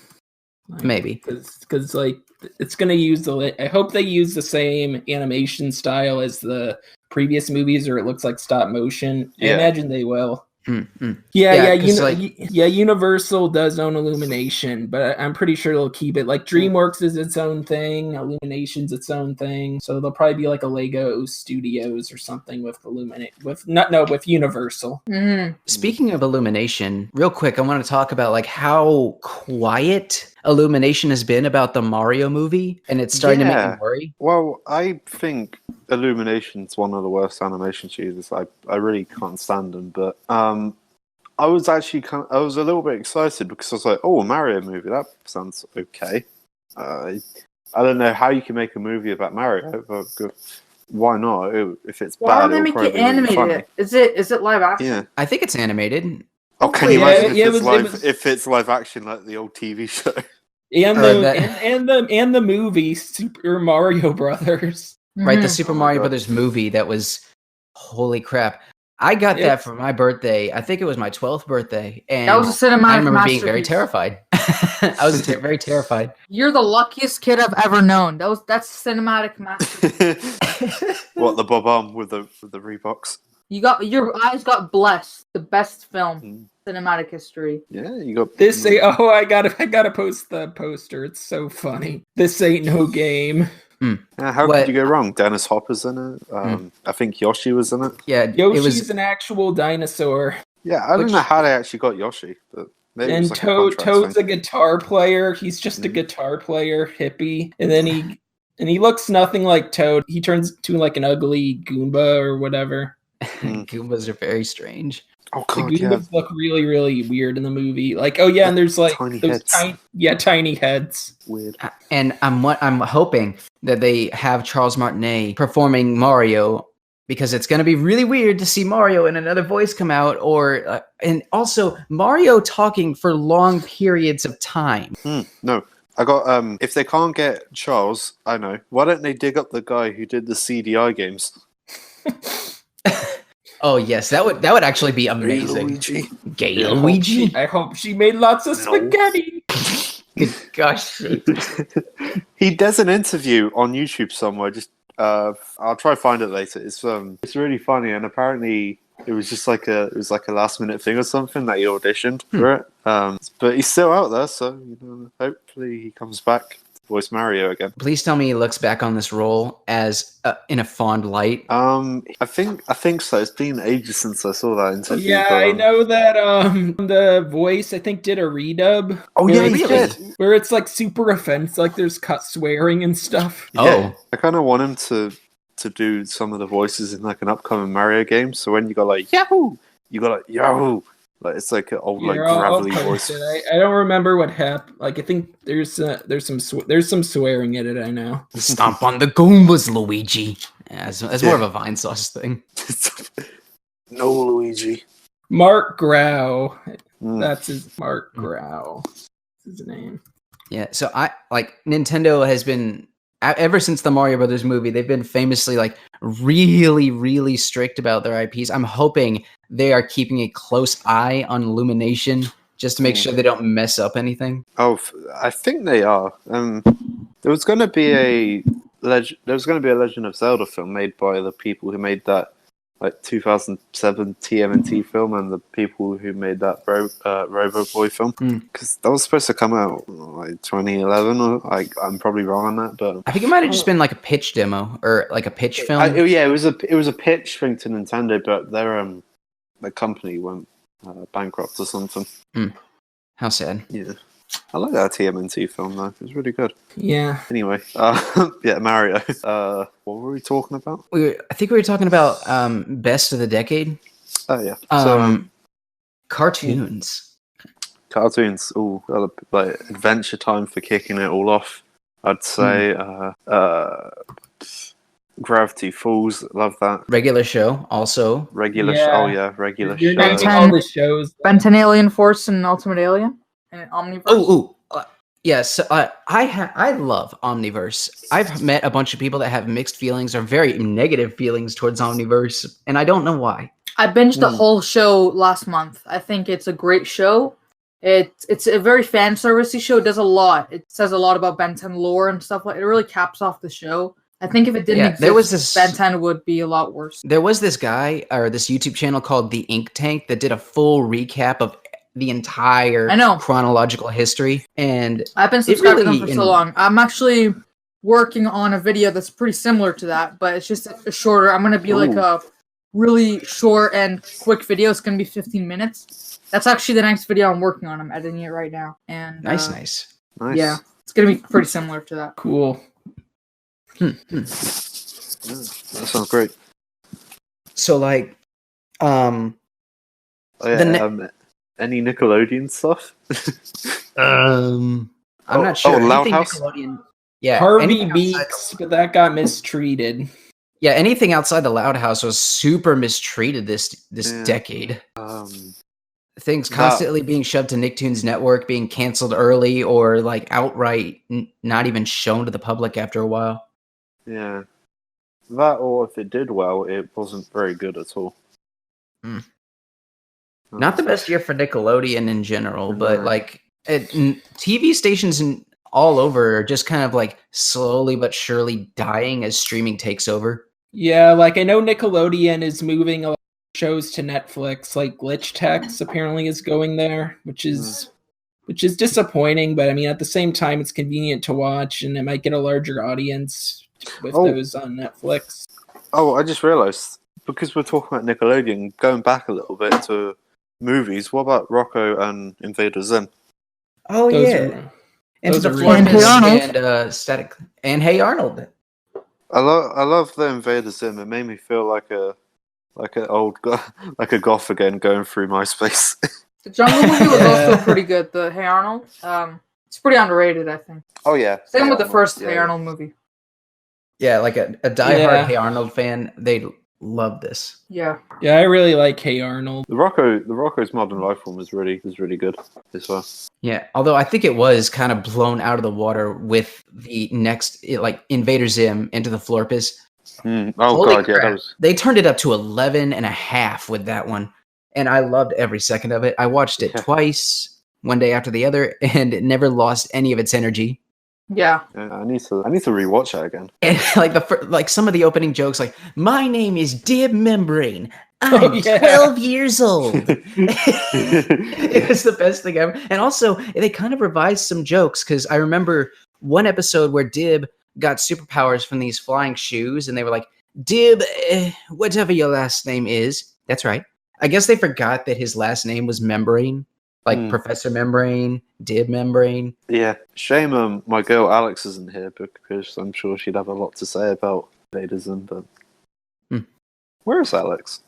Maybe because like it's gonna use I hope they use the same animation style as the previous movies, or it looks like stop motion. I imagine they will. Universal does own Illumination, but I'm pretty sure they'll keep it. Like Dreamworks is its own thing, Illumination's its own thing, so they'll probably be like a Lego Studios or something with with Universal. Speaking of Illumination, real quick, I want to talk about like how quiet Illumination has been about the Mario movie, and it's starting to make me worry. Well, I think Illumination's one of the worst animation studios. I really can't stand them, but I was actually I was a little bit excited because I was like, oh, a Mario movie, that sounds okay. I don't know how you can make a movie about Mario, but why not? If it's why bad, don't they make it animated? Really Is it live action? Yeah, I think it's animated. Oh, can you imagine if it's live action like the old TV show? And the movie Super Mario Brothers. Right, the Super Mario Brothers movie that was holy crap. I got that for my birthday. I think it was my 12th birthday, and that was a cinematic I remember being masterpiece. very terrified. I was very terrified. You're the luckiest kid I've ever known. That's cinematic masterpiece. What, the Bob Arm with the Reeboks? Your eyes got blessed. The best film cinematic history. Yeah, you got this. I gotta post the poster. It's so funny. This ain't no game. How could you go wrong? Dennis Hopper's in it. I think Yoshi was in it. Yeah, Yoshi's an actual dinosaur. Yeah, I don't know how they actually got Yoshi, but maybe and it was Toad's a guitar player. He's just a guitar player hippie, and then he looks nothing like Toad. He turns to like an ugly Goomba or whatever. Goombas are very strange. Oh god, the Goombas look really, really weird in the movie. Like, and there's like tiny those heads. tiny heads. Weird. And I'm hoping that they have Charles Martinet performing Mario because it's going to be really weird to see Mario and another voice come out, or and also Mario talking for long periods of time. No, I got if they can't get Charles, I know. Why don't they dig up the guy who did the CDI games? Oh yes, that would actually be amazing. Luigi. Gay Yeah. Luigi. I hope she made lots of spaghetti. Good gosh. He does an interview on YouTube somewhere. Just I'll try to find it later. It's really funny, and apparently it was just like a last minute thing or something that he auditioned for it. But he's still out there, so hopefully he comes back to voice Mario again. Please tell me he looks back on this role as in a fond light. I think so. It's been ages since I saw that interview. Yeah, but, I know that the voice I think did a redub. Oh yeah, he did. Where it's like super offensive, like there's cut swearing and stuff. Yeah, I kind of want him to do some of the voices in like an upcoming Mario game. So when you got like Yahoo, you got like Yahoo. Like it's like an old like gravelly voice. I don't remember what happened. Like I think there's some swearing in it. I know. Stomp on the Goombas, Luigi. Yeah, it's more of a Vine Sauce thing. No, Luigi. Mark Grau. That's his Mark Grau. That's his name. Yeah. So Nintendo has been ever since the Mario Brothers movie. They've been famously like really, really strict about their IPs. I'm hoping they are keeping a close eye on Illumination just to make sure they don't mess up anything. Oh, I think they are. There was going to be a Legend of Zelda film made by the people who made that like 2007 TMNT film and the people who made that Robo Boy film, because that was supposed to come out like 2011. Or I'm probably wrong on that, but I think it might have just been like a pitch demo or like a pitch film. It was a pitch thing to Nintendo, but their company went bankrupt or something. How sad. Yeah. I like that TMNT film though. It was really good. Yeah. Anyway, Mario. What were we talking about? I think we were talking about best of the decade. Oh yeah. So cartoons. Cartoons. Ooh, like Adventure Time for kicking it all off. I'd say Gravity Falls. Love that. Regular Show also. Regular You're show. naming all the shows. Ben 10 Alien Force and Ultimate Alien and Omniverse. Yes, I love Omniverse. I've met a bunch of people that have mixed feelings or very negative feelings towards Omniverse, and I don't know why. I binged the whole show last month. I think it's a great show. It's a very fan servicey show. It does a lot. It says a lot about Ben 10 lore and stuff like. It really caps off the show. I think if it didn't exist, Ben 10 would be a lot worse. There was this guy or this YouTube channel called The Ink Tank that did a full recap of the entire chronological history, and I've been subscribed to them for so long. I'm actually working on a video that's pretty similar to that, but it's just a shorter. I'm gonna be like a really short and quick video. It's gonna be 15 minutes. That's actually the next video I'm working on. I'm editing it right now, and nice. Yeah, it's gonna be pretty similar to that. Cool. That sounds great. So like, any Nickelodeon stuff? I'm not sure. Loud House? Yeah, Harvey Beaks, but that got mistreated. Yeah, anything outside the Loud House was super mistreated this decade. Things constantly being shoved to Nicktoons Network, being canceled early, or like outright not even shown to the public after a while. Yeah, that, or if it did well, it wasn't very good at all. Not the best year for Nickelodeon in general, but like TV stations all over are just kind of like slowly but surely dying as streaming takes over. Yeah, like I know Nickelodeon is moving a lot of shows to Netflix, like Glitch Tex apparently is going there, which is disappointing, but I mean at the same time it's convenient to watch and it might get a larger audience with those on Netflix. Oh, I just realized, because we're talking about Nickelodeon, going back a little bit to movies, what about Rocco and Invader Zim? Oh, Into the Flames and Static and Hey Arnold. I love the Invader Zim. It made me feel like an old like a goth again going through MySpace. The Jungle movie was also pretty good. The Hey Arnold, it's pretty underrated, I think. Oh yeah. Same with the first Hey Arnold movie. Yeah, like a diehard Hey Arnold fan, they'd love this. Yeah. Yeah, I really like Hey Arnold. The Rocco's Modern Life one was really good as well. Yeah, although I think it was kind of blown out of the water with the next, like, Invader Zim into the Florpus. Oh Holy god, yeah, crap. that was. They turned it up to 11.5 with that one, and I loved every second of it. I watched it twice, one day after the other, and it never lost any of its energy. Yeah. Yeah, I need to rewatch that again. And like some of the opening jokes, like, "My name is Dib Membrane. I'm 12 years old." It was the best thing ever. And also, they kind of revised some jokes, because I remember one episode where Dib got superpowers from these flying shoes, and they were like, "Dib, whatever your last name is." That's right. I guess they forgot that his last name was Membrane. Like Professor Membrane, Dib Membrane. Yeah, shame my girl Alex isn't here, because I'm sure she'd have a lot to say about Vaderism. But where is Alex?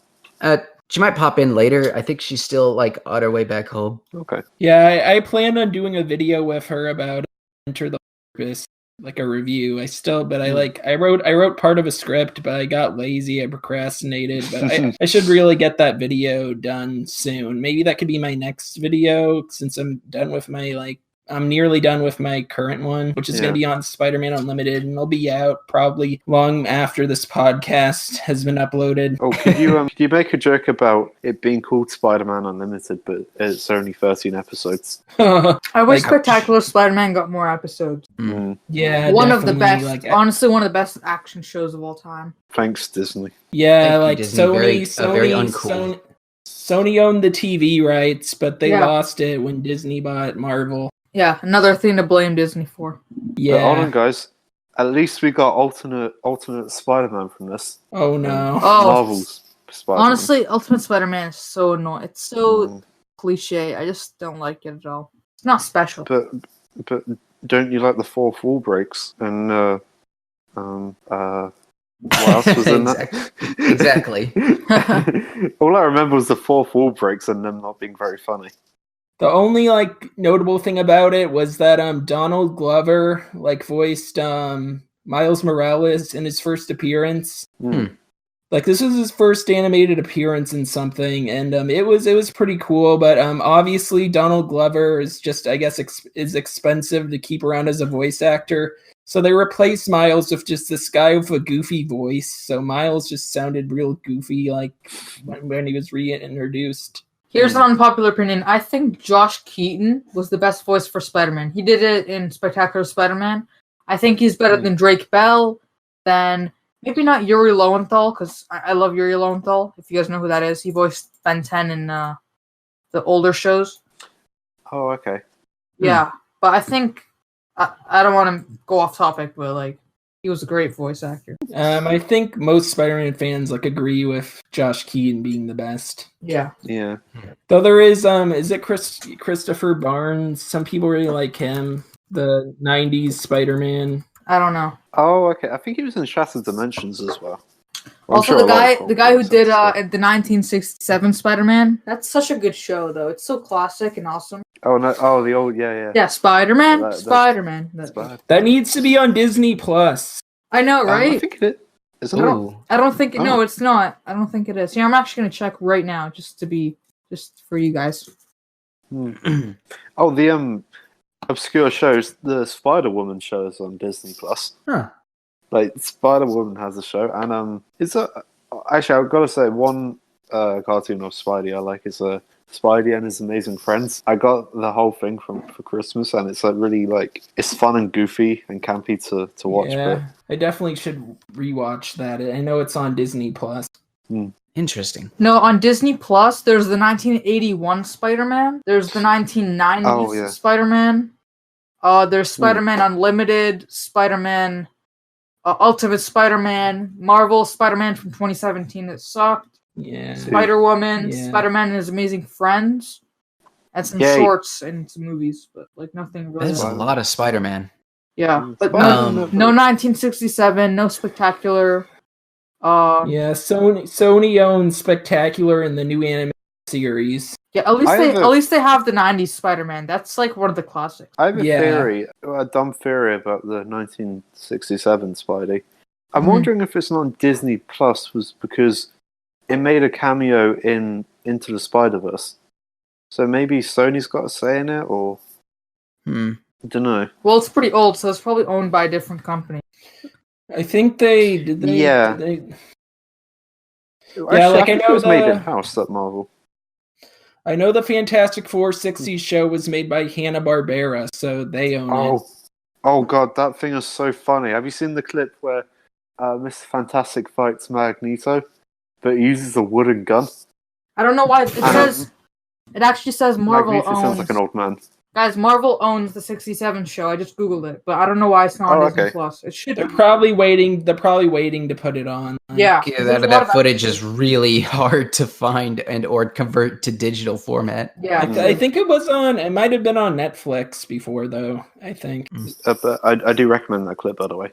She might pop in later. I think she's still like on her way back home. Okay. Yeah, I plan on doing a video with her about Enter the Purpose, like a review. I wrote part of a script, but I got lazy. I procrastinated, but I should really get that video done soon. Maybe that could be my next video, since I'm nearly done with my current one, which is going to be on Spider-Man Unlimited, and it'll be out probably long after this podcast has been uploaded. Oh, could you make a joke about it being called Spider-Man Unlimited, but it's only 13 episodes? I wish Spectacular Spider-Man got more episodes. Yeah, one of the best, like, honestly, one of the best action shows of all time. Thanks, Disney. Yeah, Thank like you, Disney. Very uncool. Sony owned the TV rights, but they lost it when Disney bought Marvel. Yeah, another thing to blame Disney for. Yeah. But hold on, guys. At least we got alternate Spider-Man from this. Oh no. Marvel's Spider-Man. Honestly, Ultimate Spider-Man is so annoying. It's so cliche. I just don't like it at all. It's not special. But don't you like the fourth wall breaks and what else was in that? Exactly. All I remember was the fourth wall breaks and them not being very funny. The only notable thing about it was that Donald Glover voiced Miles Morales in his first appearance. This was his first animated appearance in something, and it was pretty cool. But obviously Donald Glover is just, I guess, is expensive to keep around as a voice actor. So they replaced Miles with just this guy with a goofy voice. So Miles just sounded real goofy, when he was reintroduced. Here's an unpopular opinion. I think Josh Keaton was the best voice for Spider-Man. He did it in Spectacular Spider-Man. I think he's better than Drake Bell, than maybe not Yuri Lowenthal, because I love Yuri Lowenthal. If you guys know who that is, he voiced Ben 10 in the older shows. Oh, okay. Yeah, but I think I don't want to go off topic, but he was a great voice actor. I think most Spider-Man fans agree with Josh Keaton being the best. Yeah. Yeah. Though there is it Christopher Barnes? Some people really like him. The 90s Spider-Man. I don't know. Oh, okay. I think he was in Shattered Dimensions as well. Also, the guy who did the 1967 Spider-Man. That's such a good show, though. It's so classic and awesome. Oh no! Oh, the old yeah. Yeah, Spider-Man. Spider-Man. That needs to be on Disney Plus. I know, right? I think it is. I don't think it. No, it's not. I don't think it is. Yeah, I'm actually gonna check right now, just for you guys. Oh, the obscure shows. The Spider-Woman show is on Disney Plus. Huh. Spider-Woman has a show, and actually I've got to say one cartoon of Spidey I like is Spidey and His Amazing Friends. I got the whole thing for Christmas, and it's really it's fun and goofy and campy to watch. Yeah, I definitely should rewatch that. I know it's on Disney Plus. Interesting. No, on Disney Plus, there's the 1981 Spider-Man. There's the 1990s Spider-Man. There's Spider-Man Unlimited, Spider-Man, Ultimate Spider-Man, Marvel Spider-Man from 2017 that sucked. Yeah. Spider-Woman, Spider-Man and His Amazing Friends, and some shorts and some movies, but nothing really. There's a lot of Spider-Man. Yeah, but no 1967, no Spectacular. Sony owns Spectacular in the new anime series. Yeah, at least they have the 90s Spider-Man. That's one of the classics. I have a theory, a dumb theory about the 1967 Spidey. I'm wondering if it's not on Disney Plus was because it made a cameo in Into the Spider-Verse. So maybe Sony's got a say in it, or I don't know. Well, it's pretty old, so it's probably owned by a different company. I think they did. Yeah. Actually, I think it was made in-house, that Marvel. I know the Fantastic Four 60s show was made by Hanna-Barbera, so they own it. Oh god, that thing is so funny. Have you seen the clip where Mr. Fantastic fights Magneto, but he uses a wooden gun? I don't know why it says. It actually says Marvel Magneto owns. sounds like an old man. Guys, Marvel owns the 67 show. I just googled it, but I don't know why it's not on Disney Plus. It should. They're probably waiting. They're probably waiting to put it on. Yeah, that footage is really hard to find or convert to digital format. Yeah, I think it was on. It might have been on Netflix before, though. I think. But I do recommend that clip, by the way.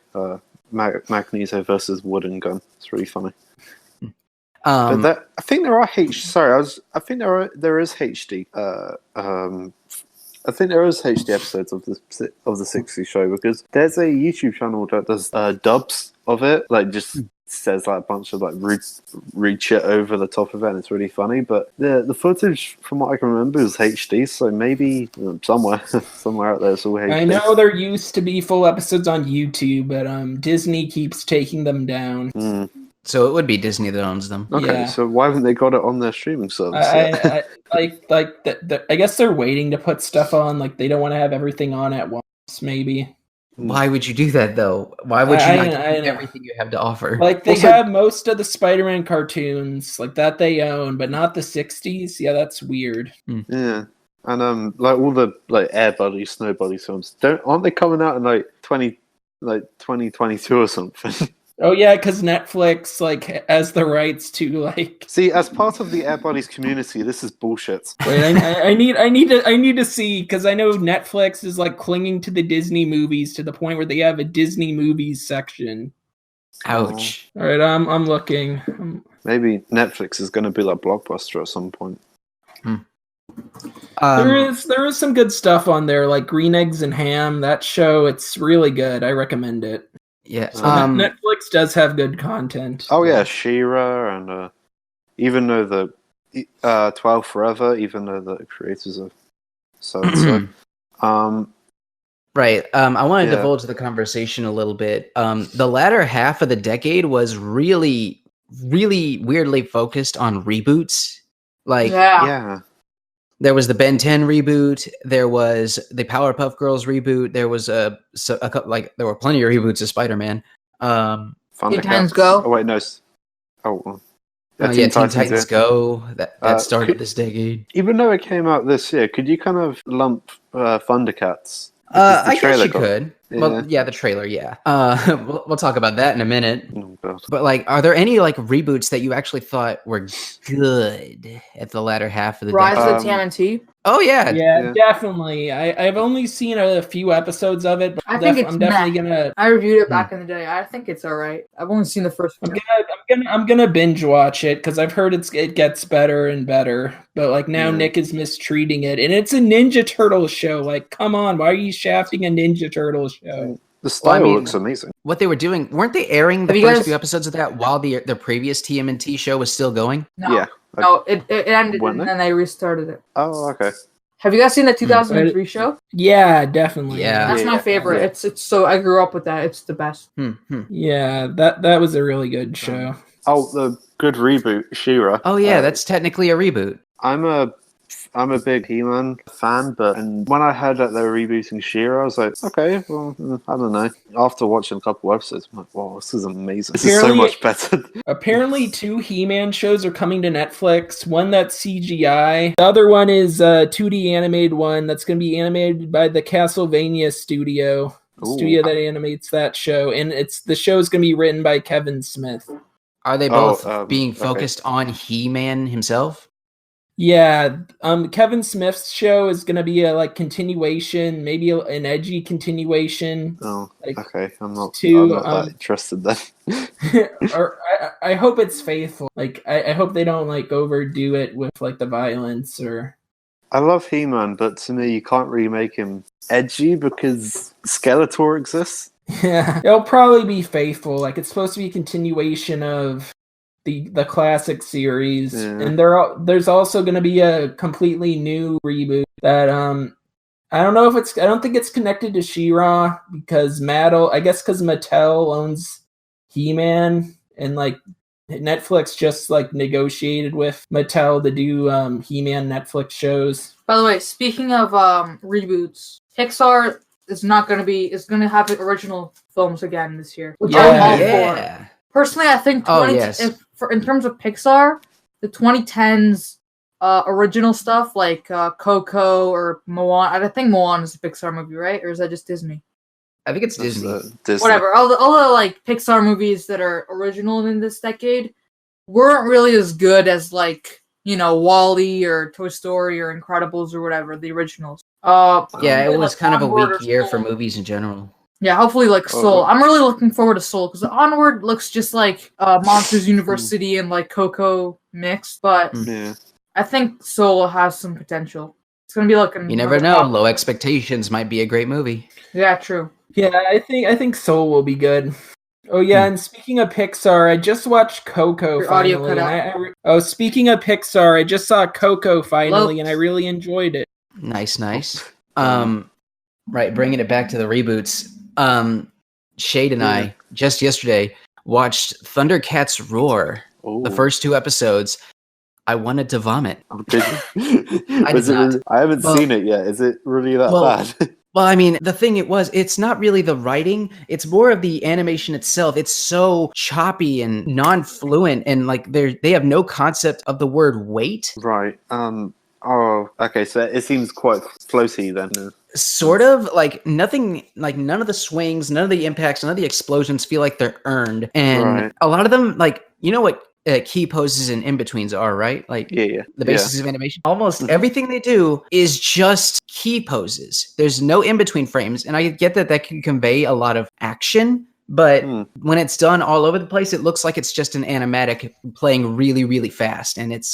Magneto versus wooden gun. It's really funny. But I think there are I think there is HD. I think there is HD episodes of the 60s show because there's a YouTube channel that does dubs of it, like just says like a bunch of like rude shit over the top of it, and it's really funny. But the footage, from what I can remember, is HD, so maybe somewhere out there it's all HD. I know there used to be full episodes on YouTube, but Disney keeps taking them down. So it would be Disney that owns them. Okay, so why haven't they got it on their streaming service? I guess they're waiting to put stuff on. Like they don't want to have everything on at once. Maybe. Why would you do that though? Why would you not give everything you have to offer? Like they have most of the Spider-Man cartoons, like that they own, but not the 60s. Yeah, that's weird. Yeah, and like all the like Air Buddies, Snow Buddies films, aren't they coming out in like 2022 or something? Oh yeah, because Netflix like has the rights to like. See, as part of the Air Buddies community, this is bullshit. Wait, I need to see because I know Netflix is like clinging to the Disney movies to the point where they have a Disney movies section. Ouch! All right, I'm looking. Maybe Netflix is going to be like Blockbuster at some point. There is some good stuff on there, like Green Eggs and Ham. That show, it's really good. I recommend it. Yeah, so Netflix does have good content. Oh yeah, She-Ra, and even though the 12 Forever, even though the creators are so right. I want to divulge the conversation a little bit. The latter half of the decade was really, really weirdly focused on reboots. Like, there was the Ben 10 reboot. There was the Powerpuff Girls reboot. There was there were plenty of reboots of Spider-Man. Teen Titans Go. Oh wait, no. Teen Titans Go. That started this decade. Even though it came out this year, could you kind of lump Thundercats? I guess you could. Yeah. Well, yeah, the trailer, yeah. We'll talk about that in a minute. Oh, God. But like, are there any like reboots that you actually thought were good at the latter half of the Rise of the TMNT? Oh yeah, definitely. I've only seen a few episodes of it, but I think I'm definitely gonna. I reviewed it back in the day. I think it's all right. I've only seen the first one. I'm gonna binge watch it because I've heard it gets better and better. But like now, Nick is mistreating it, and it's a Ninja Turtle show. Like, come on, why are you shafting a Ninja Turtle show? The style looks amazing. What they were doing, weren't they airing the first few episodes of that while the previous TMNT show was still going? No. Yeah. No, it ended and then they restarted it. Oh, okay. Have you guys seen the 2003 show? Yeah, definitely. Yeah, that's my favorite. Yeah. It's so I grew up with that. It's the best. Yeah, that was a really good show. Oh, the good reboot, She-Ra. Oh yeah, that's technically a reboot. I'm a big He-Man fan, but when I heard that they were rebooting She-Ra, I was like, okay, well, I don't know. After watching a couple episodes, I'm like, wow, this is amazing. This is so much better. Apparently, 2 He-Man shows are coming to Netflix. One that's CGI. The other one is a 2D animated one that's going to be animated by the Castlevania studio. The studio that animates that show. And the show is going to be written by Kevin Smith. Are they both being focused on He-Man himself? Yeah, Kevin Smith's show is going to be a continuation, maybe an edgy continuation. Oh, okay. I'm not that interested then. Or I hope it's faithful. Like I hope they don't overdo it with the violence or. I love He-Man, but to me, you can't really make him edgy because Skeletor exists. Yeah, it'll probably be faithful. Like it's supposed to be a continuation of the classic series, and there's also going to be a completely new reboot that I don't think it's connected to She-Ra because because Mattel owns He-Man and like Netflix just like negotiated with Mattel to do He-Man Netflix shows. By the way, speaking of reboots, Pixar is going to have original films again this year, which I'm all for. Personally, I think in terms of Pixar, the 2010s original stuff like Coco or Moana. I think Moana is a Pixar movie, right? Or is that just Disney? I think it's Disney. Whatever. All the like Pixar movies that are original in this decade weren't really as good as like, you know, WALL-E or Toy Story or Incredibles or whatever, the originals. It was kind of a weak year for movies in general. Yeah, hopefully like Soul. I'm really looking forward to Soul because Onward looks just like Monsters University and like Coco mixed, but I think Soul has some potential. It's gonna be like you never know. Low expectations might be a great movie. Yeah, true. Yeah, I think Soul will be good. Oh yeah, and speaking of Pixar, I just watched Coco finally. Audio cut out. Speaking of Pixar, I just saw Coco finally, and I really enjoyed it. Nice. Right, bringing it back to the reboots. Shade and I just yesterday watched Thundercats Roar. The first 2 episodes. I wanted to vomit. I haven't seen it yet. Is it really that bad? Well, I mean, it's not really the writing. It's more of the animation itself. It's so choppy and non-fluent, and like they have no concept of the word wait. Right. Oh, okay. So it seems quite floaty then. Sort of like nothing, like none of the swings, none of the impacts, none of the explosions feel like they're earned, and a lot of them, like you know what key poses and in-betweens are, right? Like the basics of animation. Almost everything they do is just key poses. There's no in-between frames, and I get that can convey a lot of action, but when it's done all over the place, it looks like it's just an animatic playing really, really fast, and it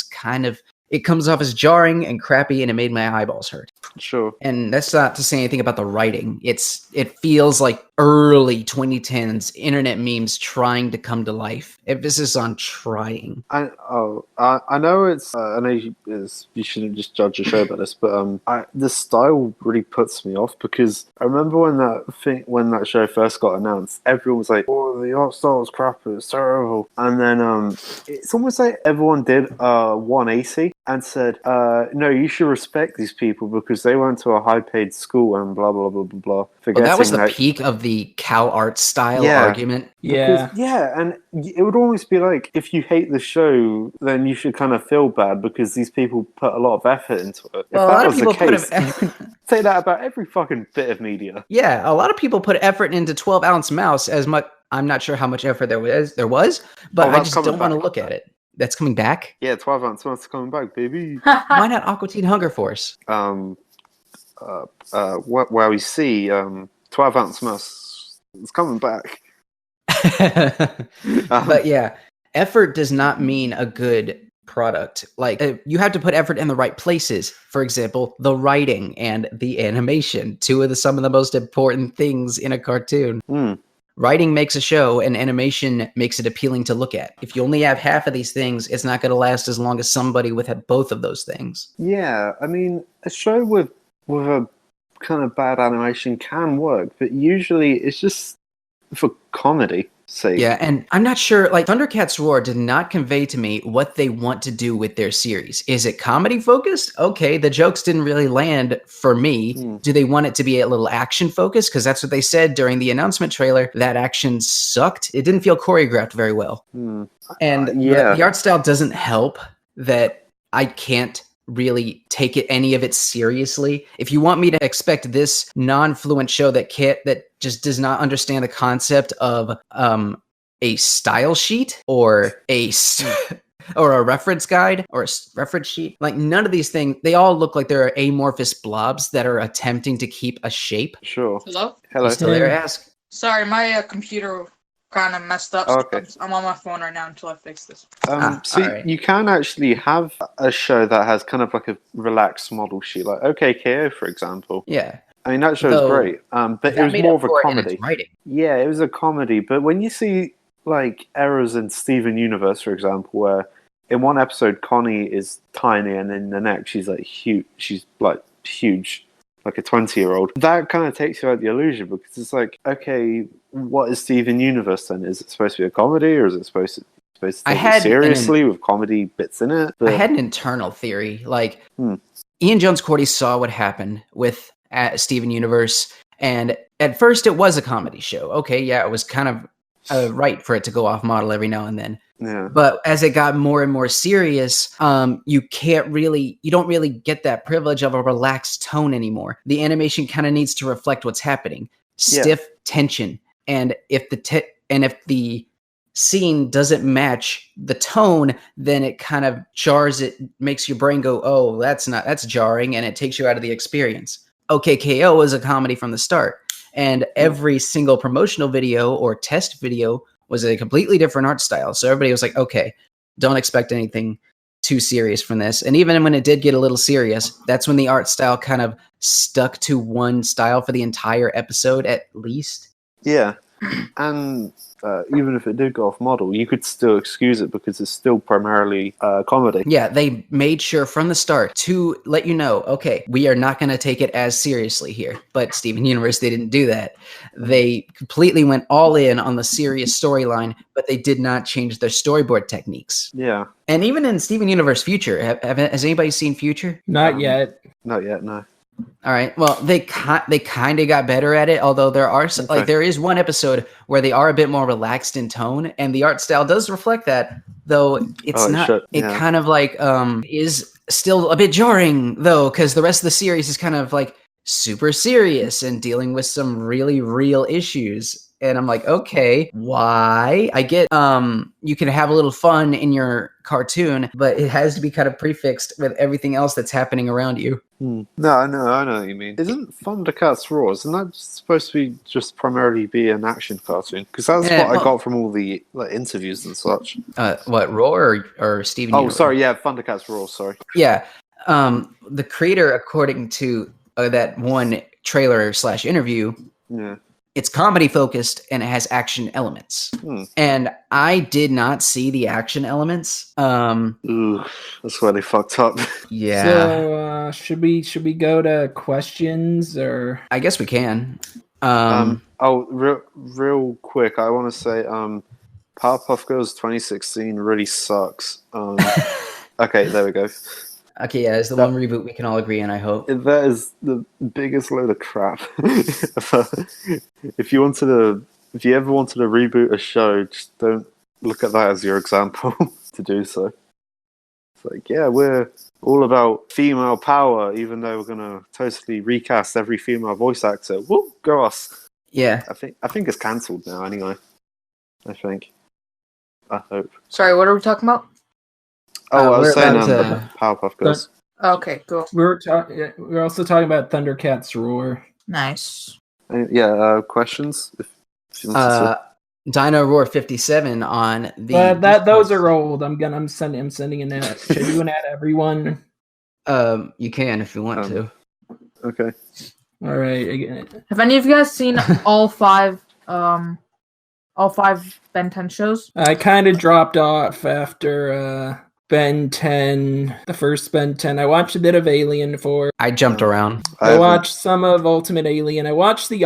comes off as jarring and crappy, and it made my eyeballs hurt. Sure. And that's not to say anything about the writing. It feels like early 2010s internet memes trying to come to life. Emphasis on trying. I know it's. I know you shouldn't just judge a show by this, but the style really puts me off because I remember when that show first got announced, everyone was like, "Oh, the art style is crap. It's terrible." And then it's almost like everyone did 180 and said, "No, you should respect these people because they went to a high-paid school and blah blah blah blah blah." Well, that was the peak of the Cal art style argument. Yeah, and it would almost be like if you hate the show, then you should kind of feel bad because these people put a lot of effort into it. If that was the case, you could say that about every fucking bit of media. Yeah, a lot of people put effort into 12-ounce mouse as much. I'm not sure how much effort there was, but I just don't want to look at it. That's coming back? Yeah, 12-ounce mouse is coming back, baby. Why not Aqua Teen Hunger Force? Where we see 12-ounce mouse is coming back. But yeah, effort does not mean a good product. Like you have to put effort in the right places. For example, the writing and the animation, some of the most important things in a cartoon. Writing makes a show, and animation makes it appealing to look at. If you only have half of these things, it's not going to last as long as somebody with both of those things. Yeah, I mean, a show with a kind of bad animation can work, but usually it's just for comedy sake. Yeah, and I'm not sure, like Thundercats Roar did not convey to me what they want to do with their series. Is it comedy focused? Okay, the jokes didn't really land for me. Do they want it to be a little action focused? Because that's what they said during the announcement trailer. That action sucked. It didn't feel choreographed very well. And the art style doesn't help that I can't really take any of it seriously. If you want me to expect this non-fluent show that just does not understand the concept of a style sheet or or a reference guide or a reference sheet, like none of these things, they all look like they're amorphous blobs that are attempting to keep a shape. Hello. You still there, Ask? Sorry, my computer kind of messed up. Okay. I'm on my phone right now until I fix this. You can actually have a show that has kind of like a relaxed model sheet, like A.K Air, for example. Yeah. I mean, that show's Though, great, but it that was made more up of a for it in comedy. its writing. Yeah, it was a comedy, but when you see like errors in Steven Universe, for example, where in one episode Connie is tiny and in the next she's like huge, like a 20-year-old, that kind of takes you out the illusion, because it's like, okay, what is Steven Universe then? Is it supposed to be a comedy, or is it supposed to take it seriously with comedy bits in it? I had an internal theory. Like, Ian Jones Cordy saw what happened with Steven Universe, and at first it was a comedy show. Okay, yeah, it was kind of right for it to go off model every now and then. Yeah. But as it got more and more serious, you don't really get that privilege of a relaxed tone anymore. The animation kind of needs to reflect what's happening. Stiff tension. And if the scene doesn't match the tone, then it kind of jars it, makes your brain go, oh, that's jarring, and it takes you out of the experience. OKKO was a comedy from the start, and every single promotional video or test video was a completely different art style. So everybody was like, okay, don't expect anything too serious from this. And even when it did get a little serious, that's when the art style kind of stuck to one style for the entire episode at least. Yeah. And even if it did go off model, you could still excuse it because it's still primarily comedy. Yeah, they made sure from the start to let you know, okay, we are not going to take it as seriously here. But Steven Universe, they didn't do that. They completely went all in on the serious storyline, but they did not change their storyboard techniques. Yeah. And even in Steven Universe Future, has anybody seen Future? Not yet. Not yet, no. All right. Well, they kind of got better at it, although there are some, like there is one episode where they are a bit more relaxed in tone, and the art style does reflect that. Though it's not. It kind of like is still a bit jarring though, because the rest of the series is kind of like super serious and dealing with some really real issues. And I'm like, okay, why? I get you can have a little fun in your cartoon, but it has to be kind of prefixed with everything else that's happening around you. No, I know what you mean. Isn't Thundercats Raw, isn't that supposed to be just primarily be an action cartoon? Because that's what I got from all the interviews and such. What, Raw or Steven Universe? Sorry, yeah, Thundercats Raw, sorry. Yeah. The creator, according to that one trailer / interview, it's comedy focused and it has action elements. And I did not see the action elements. Ooh, that's where they fucked up. Yeah. So should we go to questions, or? I guess we can. Real quick, I want to say Powerpuff Girls 2016 really sucks. Okay, there we go. Okay, yeah, it's the one reboot we can all agree on, I hope. That is the biggest load of crap. If you ever wanted to reboot a show, just don't look at that as your example to do so. It's like, yeah, we're all about female power, even though we're gonna totally recast every female voice actor. Woo, go us. Yeah. I think it's cancelled now anyway. I hope. Sorry, what are we talking about? I was saying about, Powerpuff Girls. Okay, cool. We're also talking about Thundercats Roar. Nice. Questions? If you want to Dino Roar 57 on the. Those are old. I'm sending an ad. Should you an ad everyone? You can if you want to. Okay. All right. Have any of you guys seen all five Ben 10 shows? I kind of dropped off after Ben 10, the first Ben 10. I watched a bit of Alien 4. I jumped around. I watched some of Ultimate Alien. I watched some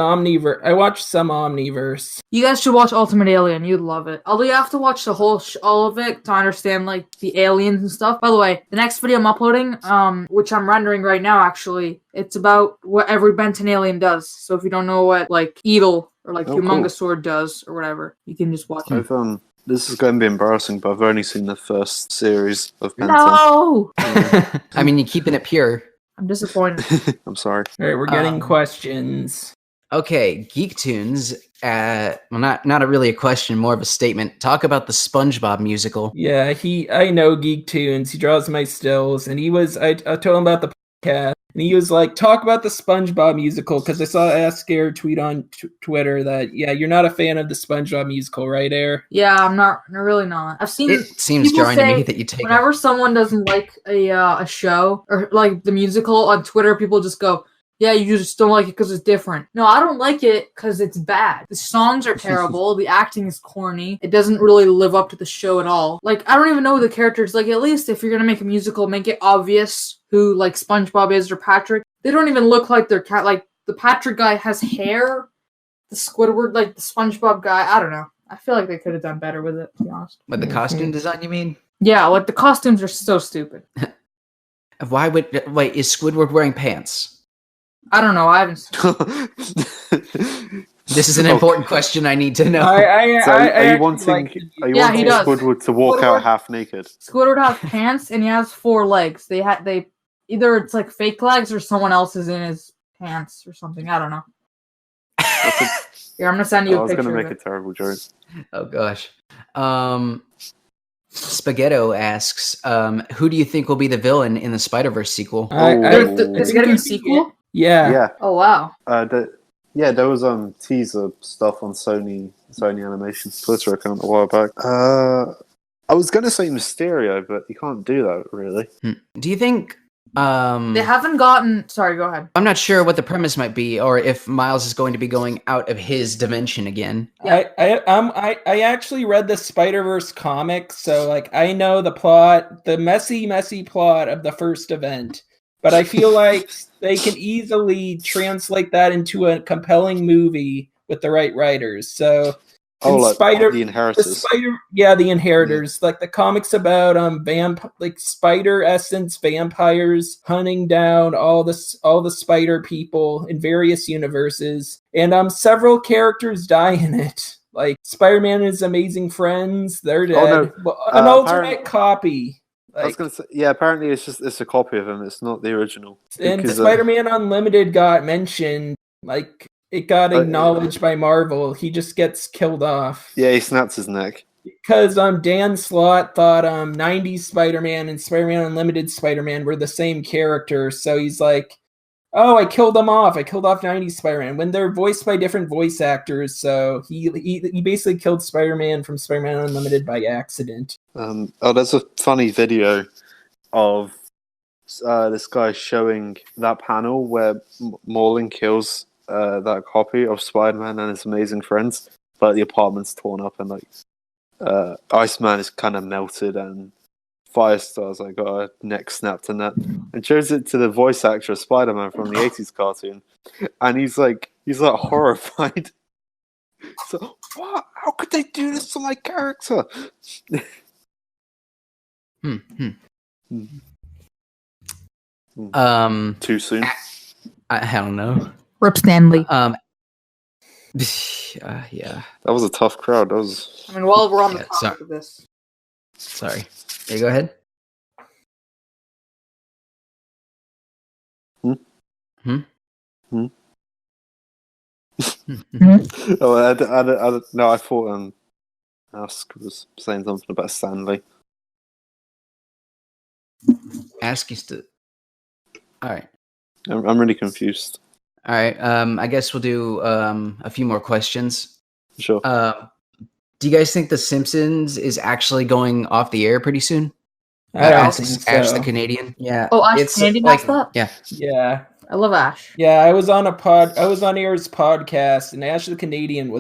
Omniverse. You guys should watch Ultimate Alien. You'd love it. Although you have to watch the whole all of it to understand like the aliens and stuff. By the way, the next video I'm uploading, which I'm rendering right now, actually, it's about what every Ben 10 alien does. So if you don't know what like Eagle or like Humongous Sword does or whatever, you can just watch it. This is going to be embarrassing, but I've only seen the first series of Ben 10. No! I mean, you're keeping it pure. I'm disappointed. I'm sorry. All right, we're getting questions. Okay, Geek Tunes. Well, not really a question, more of a statement. Talk about the SpongeBob musical. Yeah, I know Geek Tunes. He draws my stills, and I told him about the podcast, and he was like, talk about the SpongeBob musical, because I saw A.S.K Air tweet on Twitter that, yeah, you're not a fan of the SpongeBob musical, right, Air? Yeah, I'm not. I'm really not. I've seen. It seems jarring to me that you take. Whenever someone doesn't like a show or like the musical on Twitter, people just go, yeah, you just don't like it because it's different. No, I don't like it because it's bad. The songs are terrible. The acting is corny. It doesn't really live up to the show at all. Like, I don't even know who the characters. Like, at least if you're gonna make a musical, make it obvious who like SpongeBob is or Patrick. They don't even look like they're like the Patrick guy has hair. The Squidward, like the SpongeBob guy, I don't know. I feel like they could have done better with it, to be honest. With the costume design, you mean? Yeah, like the costumes are so stupid. Why would wait? Is Squidward wearing pants? I don't know. I haven't seen This is an important question. I need to know. Are you wanting Squidward to walk out half naked? Squidward has pants and he has 4 legs. They either it's like fake legs or someone else is in his pants or something. I don't know. Here, I'm gonna send you a picture. I was gonna make a terrible joke. Oh gosh. Spaghetto asks, who do you think will be the villain in the Spider-Verse sequel? Is it getting a sequel? Yeah. Oh wow. There was teaser stuff on Sony Animation's Twitter account a while back. I was gonna say Mysterio, but you can't do that really. Do you think they haven't gotten? Sorry, go ahead. I'm not sure what the premise might be, or if Miles is going to be going out of his dimension again. Yeah. I actually read the Spider-Verse comics, so like I know the plot, the messy plot of the first event. But I feel like they can easily translate that into a compelling movie with the right writers. So, the Inheritors. The Inheritors. Like the comics about spider essence vampires hunting down all the spider people in various universes, and several characters die in it. Like Spider-Man and his amazing friends, they're dead. An alternate copy. I was gonna say, apparently it's a copy of him. It's not the original. And Spider-Man Unlimited got mentioned. Like it got acknowledged by Marvel. He just gets killed off. Yeah, he snaps his neck. Because Dan Slott thought 90s Spider-Man and Spider-Man Unlimited Spider-Man were the same character. So he's like, oh, I killed them off. I killed off 90s Spider-Man when they're voiced by different voice actors. So he basically killed Spider-Man from Spider-Man Unlimited by accident. There's a funny video of this guy showing that panel where Morlun kills that copy of Spider-Man and his amazing friends, but the apartment's torn up and Iceman is kind of melted and Firestar's got a neck snapped and that, and shows it to the voice actor of Spider-Man from the 80s cartoon, and he's horrified. So what? How could they do this to my character? Too soon? I don't know. Rip Stanley. Yeah. That was a tough crowd. While we're on the topic of this. Sorry. Yeah, go ahead. I thought A.S.K was saying something about Stanley. A.S.K used to. All right. I'm really confused. All right. I guess we'll do a few more questions. Sure. Do you guys think The Simpsons is actually going off the air pretty soon? I don't think so. Ash the Canadian. Yeah. Oh, Ash the Canadian has that? Yeah. Yeah. I love Ash. Yeah, I was on Air's podcast, and Ash the Canadian was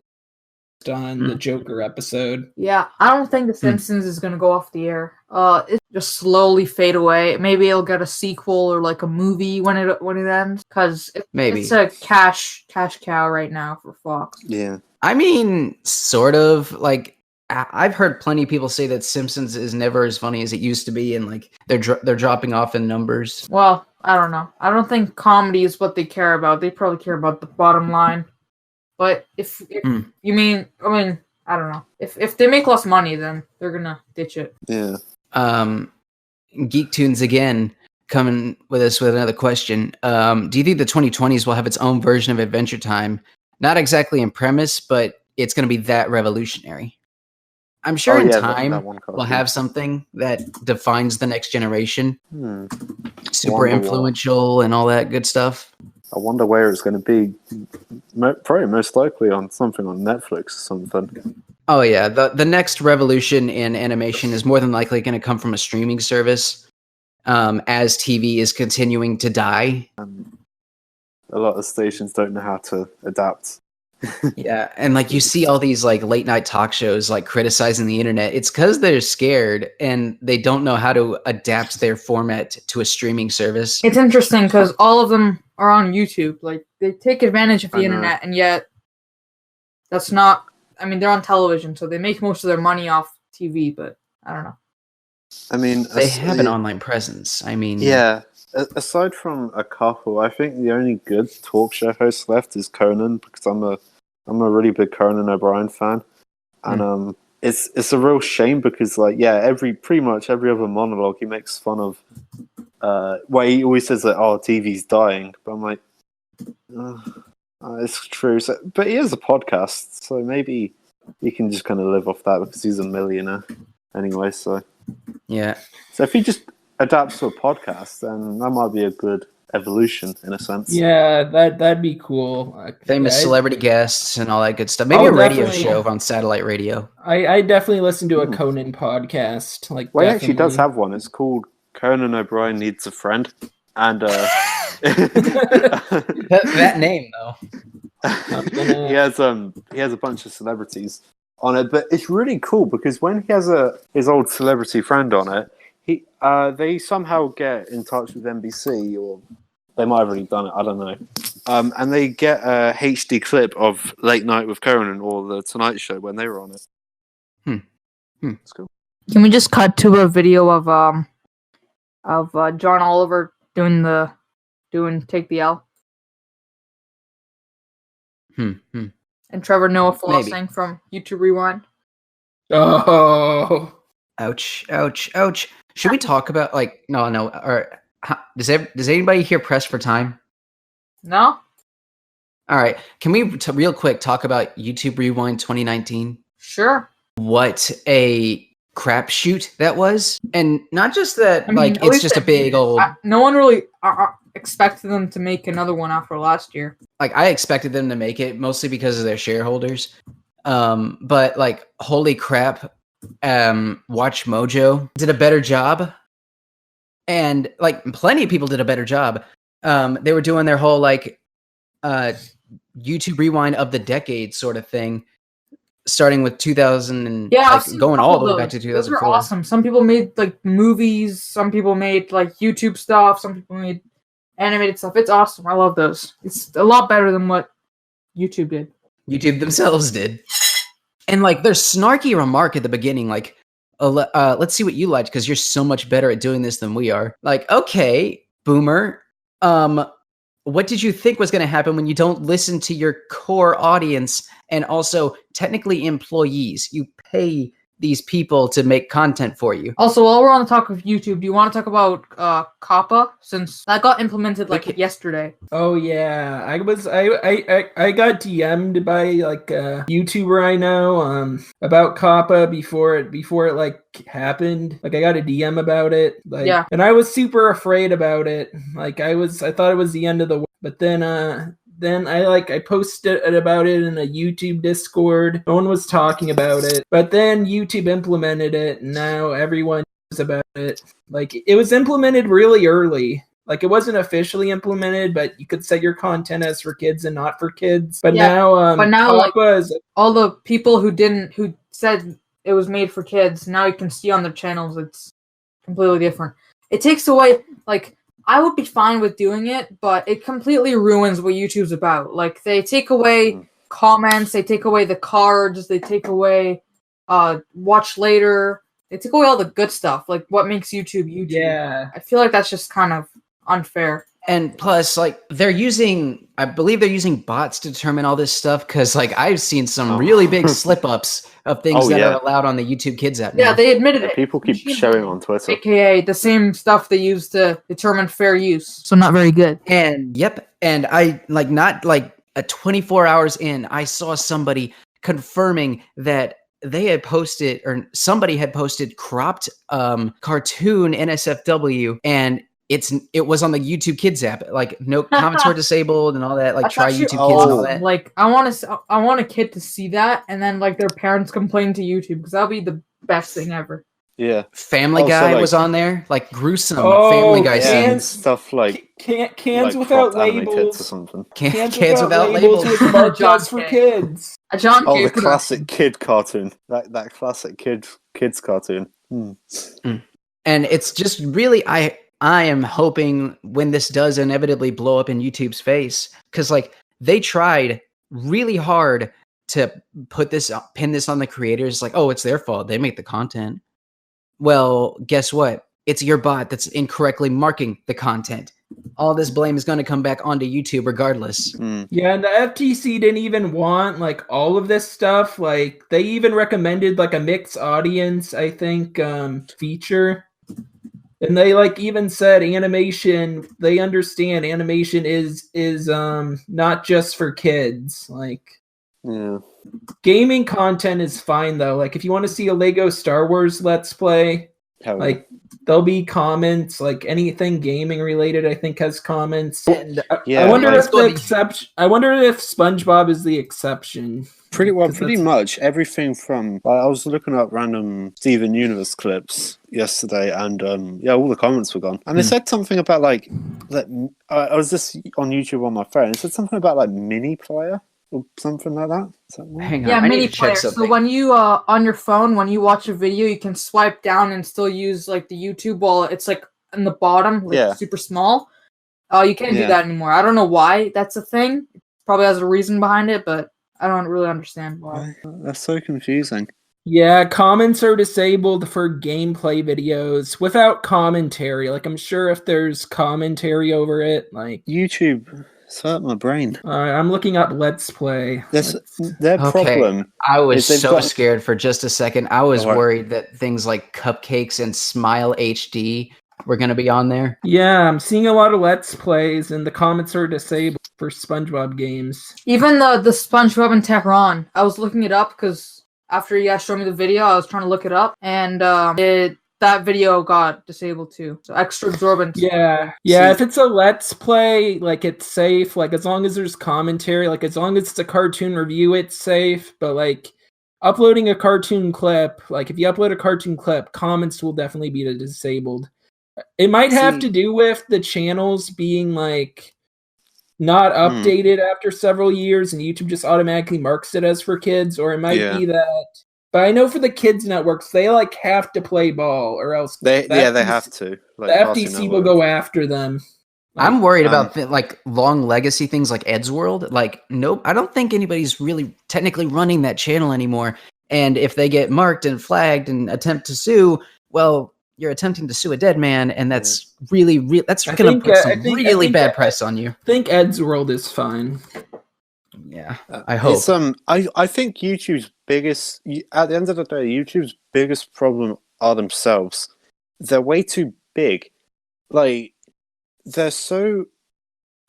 on the Joker episode. Yeah, I don't think The Simpsons is going to go off the air. It just slowly fade away. Maybe it'll get a sequel or like a movie when it ends, because it's a cash cow right now for Fox. Yeah. I mean, sort of. Like, I've heard plenty of people say that Simpsons is never as funny as it used to be, and they're dropping off in numbers. Well, I don't know. I don't think comedy is what they care about. They probably care about the bottom line. But if you mean, I don't know. If they make less money, then they're gonna ditch it. Yeah. Geek Tunes again coming with us with another question. Do you think the 2020s will have its own version of Adventure Time? Not exactly in premise, but it's going to be that revolutionary. I'm sure in time we'll have something that defines the next generation. Super influential and all that good stuff. I wonder where it's going to be. Probably most likely on something on Netflix or something. Oh yeah, the next revolution in animation is more than likely going to come from a streaming service, as TV is continuing to die. a lot of stations don't know how to adapt. Yeah, and like you see all these like late night talk shows like criticizing the internet. It's because they're scared and they don't know how to adapt their format to a streaming service. It's interesting because all of them are on YouTube. Like they take advantage of the I know. internet, and yet that's not. I mean, they're on television, so they make most of their money off TV. But I don't know. I mean, They have an online presence. I mean, yeah. Aside from a couple, I think the only good talk show host left is Conan, because I'm a really big Conan O'Brien fan, and it's a real shame because pretty much every other monologue he makes fun of. He always says that TV's dying, but I'm like, it's true. So, but he has a podcast, so maybe he can just kind of live off that because he's a millionaire anyway. So yeah. So if he just adapts to a podcast, then that might be a good evolution in a sense. Yeah, that'd be cool. Famous celebrity guests and all that good stuff. Maybe a radio show on satellite radio. I definitely listen to a Conan podcast. He actually does have one. It's called Conan O'Brien Needs a Friend, and that name though. He has a bunch of celebrities on it, but it's really cool because when he has his old celebrity friend on it, they somehow get in touch with NBC, or they might have already done it, I don't know. And they get a HD clip of Late Night with Conan or the Tonight Show when they were on it. That's cool. Can we just cut to a video of John Oliver doing Take the L? And Trevor Noah flossing from YouTube Rewind. Oh, ouch! Should we talk about no? Or does anybody here press for time? No. All right. Can we real quick talk about YouTube Rewind 2019? Sure. What a crapshoot that was, and not just that. It's just a big old. No one really expected them to make another one after last year. I expected them to make it mostly because of their shareholders. But holy crap, Watch Mojo did a better job, and plenty of people did a better job. They were doing their whole YouTube Rewind of the decade sort of thing, starting with 2000 and going all the way back to 2004. Those were awesome. Some people made movies, some people made YouTube stuff, some people made animated stuff. It's awesome. I love those. It's a lot better than what YouTube did. YouTube themselves did. And their snarky remark at the beginning, let's see what you liked because you're so much better at doing this than we are. Okay, boomer, what did you think was going to happen when you don't listen to your core audience and also technically employees? You pay these people to make content for you. Also, while we're on the talk of YouTube, do you want to talk about Coppa, since that got implemented yesterday? Oh yeah, I got DM'd by a YouTuber I know about Coppa before it happened. I got a DM about it. Yeah. And I was super afraid about it. I thought it was the end of the world. But then I posted about it in a YouTube Discord. No one was talking about it. But then YouTube implemented it, and now everyone knows about it. It was implemented really early. It wasn't officially implemented, but you could set your content as for kids and not for kids. But now Coppa is all the people who said it was made for kids, now you can see on their channels it's completely different. It takes away I would be fine with doing it, but it completely ruins what YouTube's about. They take away comments, they take away the cards, they take away watch later. They take away all the good stuff, what makes YouTube. Yeah. I feel that's just kind of unfair. And plus, I believe they're using bots to determine all this stuff, because I've seen some really big slip-ups of things that are allowed on the YouTube Kids app now. Yeah, they admitted it. People keep showing on Twitter. AKA the same stuff they use to determine fair use. So not very good. And and I not 24 hours in, I saw somebody confirming that they had posted, or somebody had posted cropped cartoon NSFW, and it was on the YouTube Kids app. No comments were disabled and all that. Try YouTube Kids and all that. I want a kid to see that, and then their parents complain to YouTube, because that'll be the best thing ever. Yeah. Family Oh, so, Guy like- was on there, like gruesome Oh, Family Guy yeah. scenes. Stuff like Cans like without cropped anime tits or labels. something. Cans Kids without labels labels. was marked John just for K. kids. A John Oh, K. the production. classic kid cartoon. That classic kids cartoon. And it's just really, I am hoping when this does inevitably blow up in YouTube's face, because like they tried really hard to pin this on the creators, like, oh, it's their fault, they make the content. Well, guess what? It's your bot that's incorrectly marking the content. All this blame is going to come back onto YouTube regardless. Yeah, and the FTC didn't even want like all of this stuff. Like they even recommended like a mixed audience, I think, feature. And they like even said animation, they understand animation is not just for kids. Like Yeah. gaming content is fine though. Like if you want to see a Lego Star Wars Let's Play, Hell yeah. like there'll be comments. Like anything gaming related, I think has comments. And Yeah, I wonder like- if the exception. I wonder if SpongeBob is the exception. Pretty 'Cause pretty that's- much everything from. I was looking up random Steven Universe clips yesterday, and all the comments were gone. And they said something about like that. I was just on YouTube on my phone. It said something about like mini player or something like that. Is that right? Hang on, Yeah, I need mini to check player. So something. when you on your phone, when you watch a video, you can swipe down and still use like the YouTube while it's like in the bottom, like Yeah. super small. You can't do Yeah. that anymore. I don't know why that's a thing. Probably has a reason behind it, but I don't really understand why. That's so confusing. Yeah, comments are disabled for gameplay videos without commentary. Like I'm sure if there's commentary over it, like YouTube, it's hurt my brain. I'm looking up Let's Play. Their problem. I was is they've so got- scared for just a second. I was Alright. worried that things like Cupcakes and Smile HD were going to be on there. Yeah, I'm seeing a lot of Let's Plays, and the comments are disabled for SpongeBob games. Even the Spongebob and Tehran, I was looking it up because after you guys showed me the video, I was trying to look it up, and that video got disabled too. So extra absorbent. Yeah, See- if it's a Let's Play, like it's safe. Like as long as there's commentary, like as long as it's a cartoon review, it's safe. But like uploading a cartoon clip, like if you upload a cartoon clip, comments will definitely be disabled. It might have See- to do with the channels being like not updated after several years and YouTube just automatically marks it as for kids, or it might Yeah. be that. But I know for the kids networks, they like have to play ball or else They the they FTC have to. Like the Cartoon FTC will Network. go after them. I'm worried um, about like long legacy things like Eddsworld. Like, nope, I don't think anybody's really technically running that channel anymore. And if they get marked and flagged and attempt to sue, well, you're attempting to sue a dead man, and that's really that's I going to think, put I some think- I really think bad that- press on you. I think Eddsworld is fine. Yeah, I hope. It's, I think YouTube's biggest, at the end of the day, YouTube's biggest problem are themselves. They're way too big. Like, they're so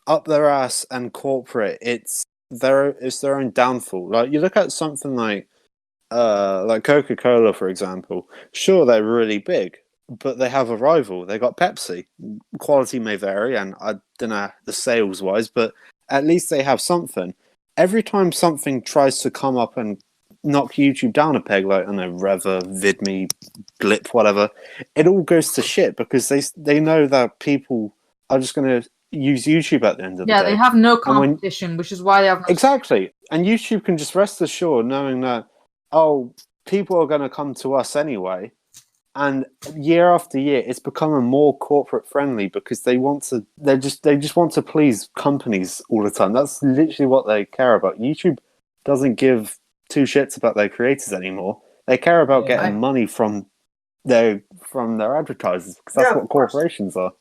up their ass and corporate. It's their own downfall. Like, you look at something like Coca-Cola, for example. Sure, they're really big, but they have a rival. They got Pepsi. Quality may vary, and I don't know the sales-wise, but at least they have something. Every time something tries to come up and knock YouTube down a peg, like, I don't know, Reva, VidMe, Glip, whatever, it all goes to shit because they know that people are just going to use YouTube at the end of the day. Yeah, they have no And when- competition, which is why they have no. Exactly. And YouTube can just rest assured knowing that, oh, people are going to come to us anyway. And year after year, it's becoming more corporate friendly because they just want to please companies all the time. That's literally what they care about. YouTube doesn't give two shits about their creators anymore. They care about Yeah, getting money from their advertisers because that's Yeah, what of course. corporations are.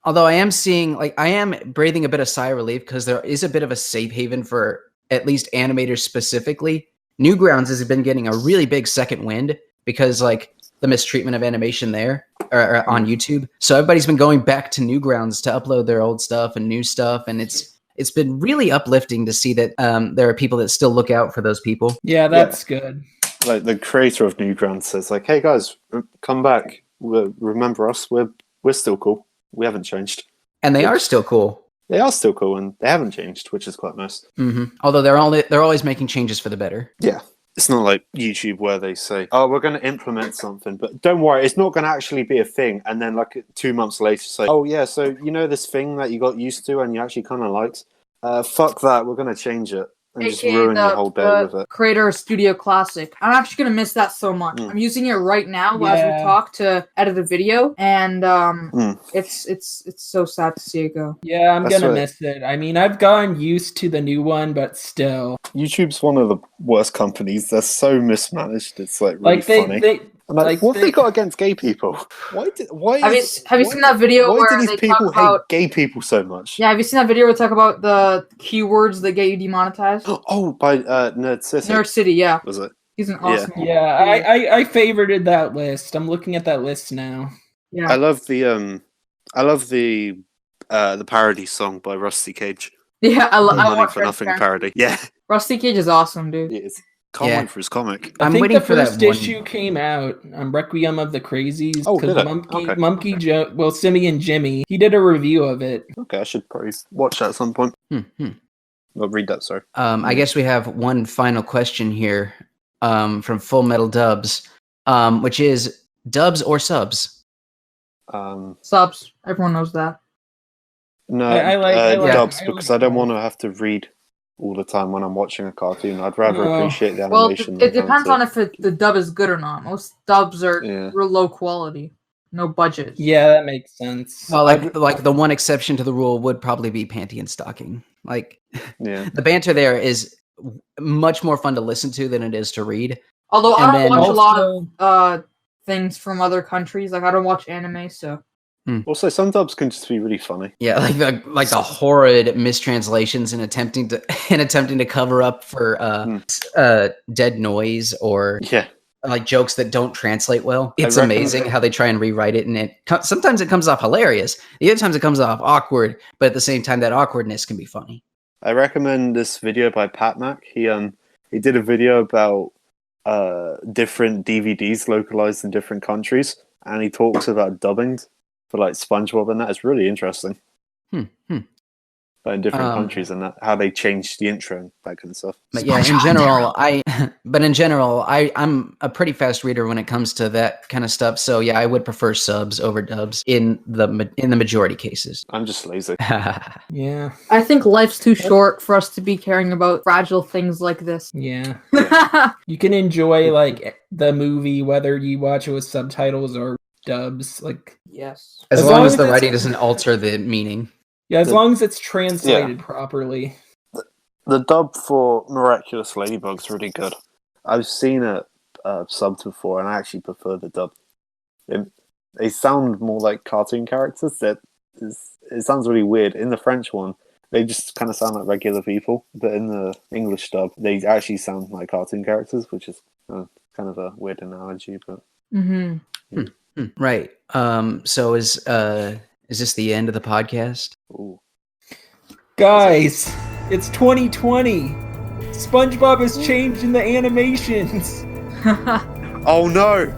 Although I am seeing, like, I am breathing a bit of sigh of relief because there is a bit of a safe haven for at least animators specifically. Newgrounds has been getting a really big second wind because, like, the mistreatment of animation there or on YouTube. So everybody's been going back to Newgrounds to upload their old stuff and new stuff, and it's been really uplifting to see that there are people that still look out for those people. Yeah, that's good. Like the creator of Newgrounds says, like, "Hey guys, come back. Remember us? We're still cool. We haven't changed. And they are still cool. They are still cool, and they haven't changed, which is quite nice." Although they're always making changes for the better. Yeah, It's not like YouTube where they say, "Oh, we're going to implement something, but don't worry, it's not going to actually be a thing." And then, like 2 months later, say, "Oh yeah, so you know this thing that you got used to and you actually kind of liked? Fuck that, we're going to change it and just ruin your whole day with it." Creator Studio Classic. I'm actually gonna miss that so much. I'm using it right now as we talk to edit a video, and it's so sad to see it go. Yeah, I'm gonna miss it. I mean, I've gotten used to the new one, but still, YouTube's one of the worst companies. They're so mismanaged. It's like really funny. What have they got against gay people? Have you seen that video where these people hate gay people so much? Yeah, have you seen that video where they talk about the keywords that get you demonetized? Oh, by Nerd City. Nerd City, yeah. Was it? He's an awesome. Yeah, I favorited that list. I'm looking at that list now. Yeah, I love the parody song by Rusty Cage. Yeah, I Money for Nothing parody. Yeah, Rusty Cage is awesome, dude. It is. Can't wait for his comic. I think the first issue came out on Requiem of the Crazies. Oh, did it? Monkey Joe, Simeon Jimmy, he did a review of it. Okay, I should probably watch that at some point. I'll read that, sorry. I guess we have one final question here from Full Metal Dubs, which is dubs or subs? Subs. Everyone knows that. No, I like dubs because I don't want to have to read all the time when I'm watching a cartoon. I'd rather appreciate the animation. Well, it depends on if the dub is good or not. Most dubs are real low quality, no budget. Yeah, that makes sense. Well, like the one exception to the rule would probably be Panty and Stocking. Like, the banter there is much more fun to listen to than it is to read. Although I don't watch a lot of things from other countries. Like I don't watch anime, so. Also, some dubs can just be really funny. Yeah, like the horrid mistranslations and attempting to cover up for dead noise or like jokes that don't translate well. It's amazing how they try and rewrite it, and sometimes it comes off hilarious. The other times it comes off awkward, but at the same time, that awkwardness can be funny. I recommend this video by Pat Mac. He did a video about different DVDs localized in different countries, and he talks about dubbing for like SpongeBob, and that is really interesting. But in different countries and that, how they changed the intro and that kind of stuff. But yeah, in general, I'm a pretty fast reader when it comes to that kind of stuff. So yeah, I would prefer subs over dubs in the majority cases. I'm just lazy. Yeah, I think life's too short for us to be caring about fragile things like this. Yeah, you can enjoy like the movie whether you watch it with subtitles or dubs. Like yes, as long as the writing doesn't alter the meaning. Yeah, as long as it's translated properly. The dub for Miraculous Ladybug's really good. I've seen it subbed before, and I actually prefer the dub. They sound more like cartoon characters. It sounds really weird. In the French one, they just kind of sound like regular people, but in the English dub, they actually sound like cartoon characters, which is kind of a weird analogy. But right. So is this the end of the podcast? Ooh. Guys, it's 2020. SpongeBob has changed in the animations. Oh no!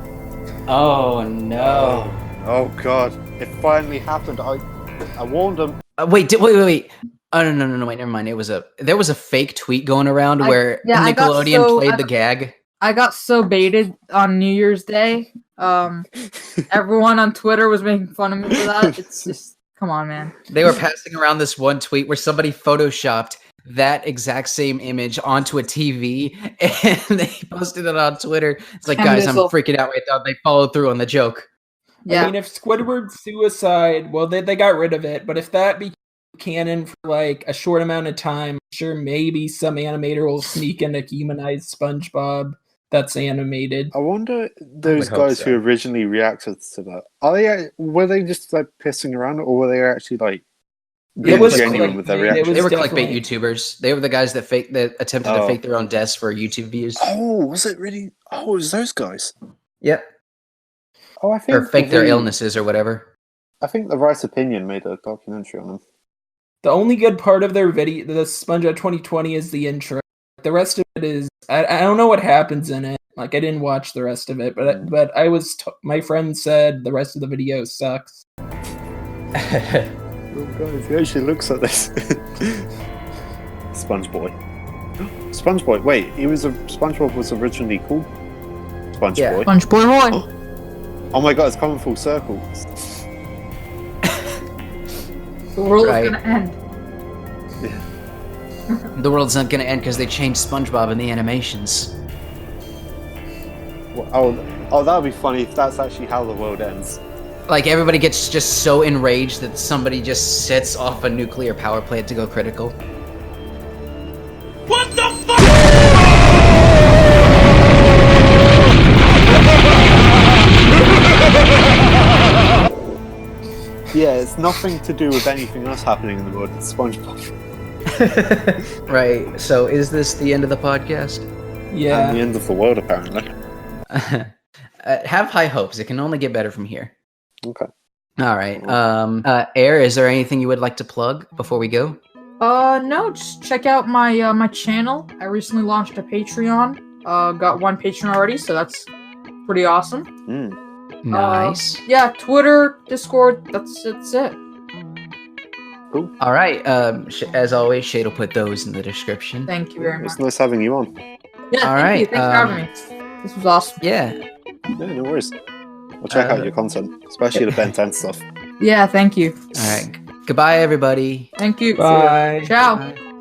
Oh no! Oh god! It finally happened. I warned them. Wait! Oh no! Wait, never mind. There was a fake tweet going around where Nickelodeon played the gag. I got so baited on New Year's Day. Everyone on Twitter was making fun of me for that. It's just, come on, man. They were passing around this one tweet where somebody photoshopped that exact same image onto a TV and they posted it on Twitter. It's like, guys, I'm freaking out. I thought they followed through on the joke. Yeah. I mean, if Squidward's suicide, well, they got rid of it. But if that became canon for like a short amount of time, I'm sure maybe some animator will sneak in a humanized SpongeBob that's animated. I wonder those guys who originally reacted to that. Were they just like pissing around, or were they actually like genuine with their reaction? They were clickbait YouTubers. They were the guys that attempted to fake their own deaths for YouTube views. Oh, was it really? Oh, it was those guys? Yep. Oh, I think or fake their illnesses or whatever. I think The Right Opinion made a documentary on them. The only good part of their video, the SpongeBob 2020, is the intro. The rest of it is I don't know what happens in it. Like I didn't watch the rest of it, but I was my friend said the rest of the video sucks. Oh guys, he actually looks like this. Sponge Boy. SpongeBob. Wait, SpongeBob was originally called SpongeBob. Yeah. SpongeBob Boy. Oh my god, it's coming full circle. The world Right. is gonna end. The world's not gonna end because they changed SpongeBob in the animations. Oh, that would be funny if that's actually how the world ends. Like, everybody gets just so enraged that somebody just sets off a nuclear power plant to go critical. What the fuck? Yeah, it's nothing to do with anything else happening in the world. It's SpongeBob. Right, so is this the end of the podcast? Yeah. And the end of the world, apparently. Have high hopes. It can only get better from here. Okay. All right. Air, is there anything you would like to plug before we go? No, just check out my my channel. I recently launched a Patreon. Got one patron already, so that's pretty awesome. Nice. Yeah, Twitter, Discord, that's it. Cool. All right. As always, Shade will put those in the description. Thank you very much. It's nice having you on. Yeah, All thank right, you. Thanks for having me. This was awesome. Yeah. Yeah, no worries. I'll check out your content, especially the Ben 10 stuff. Yeah, thank you. All right. Goodbye, everybody. Thank you. Bye. Ciao. Bye.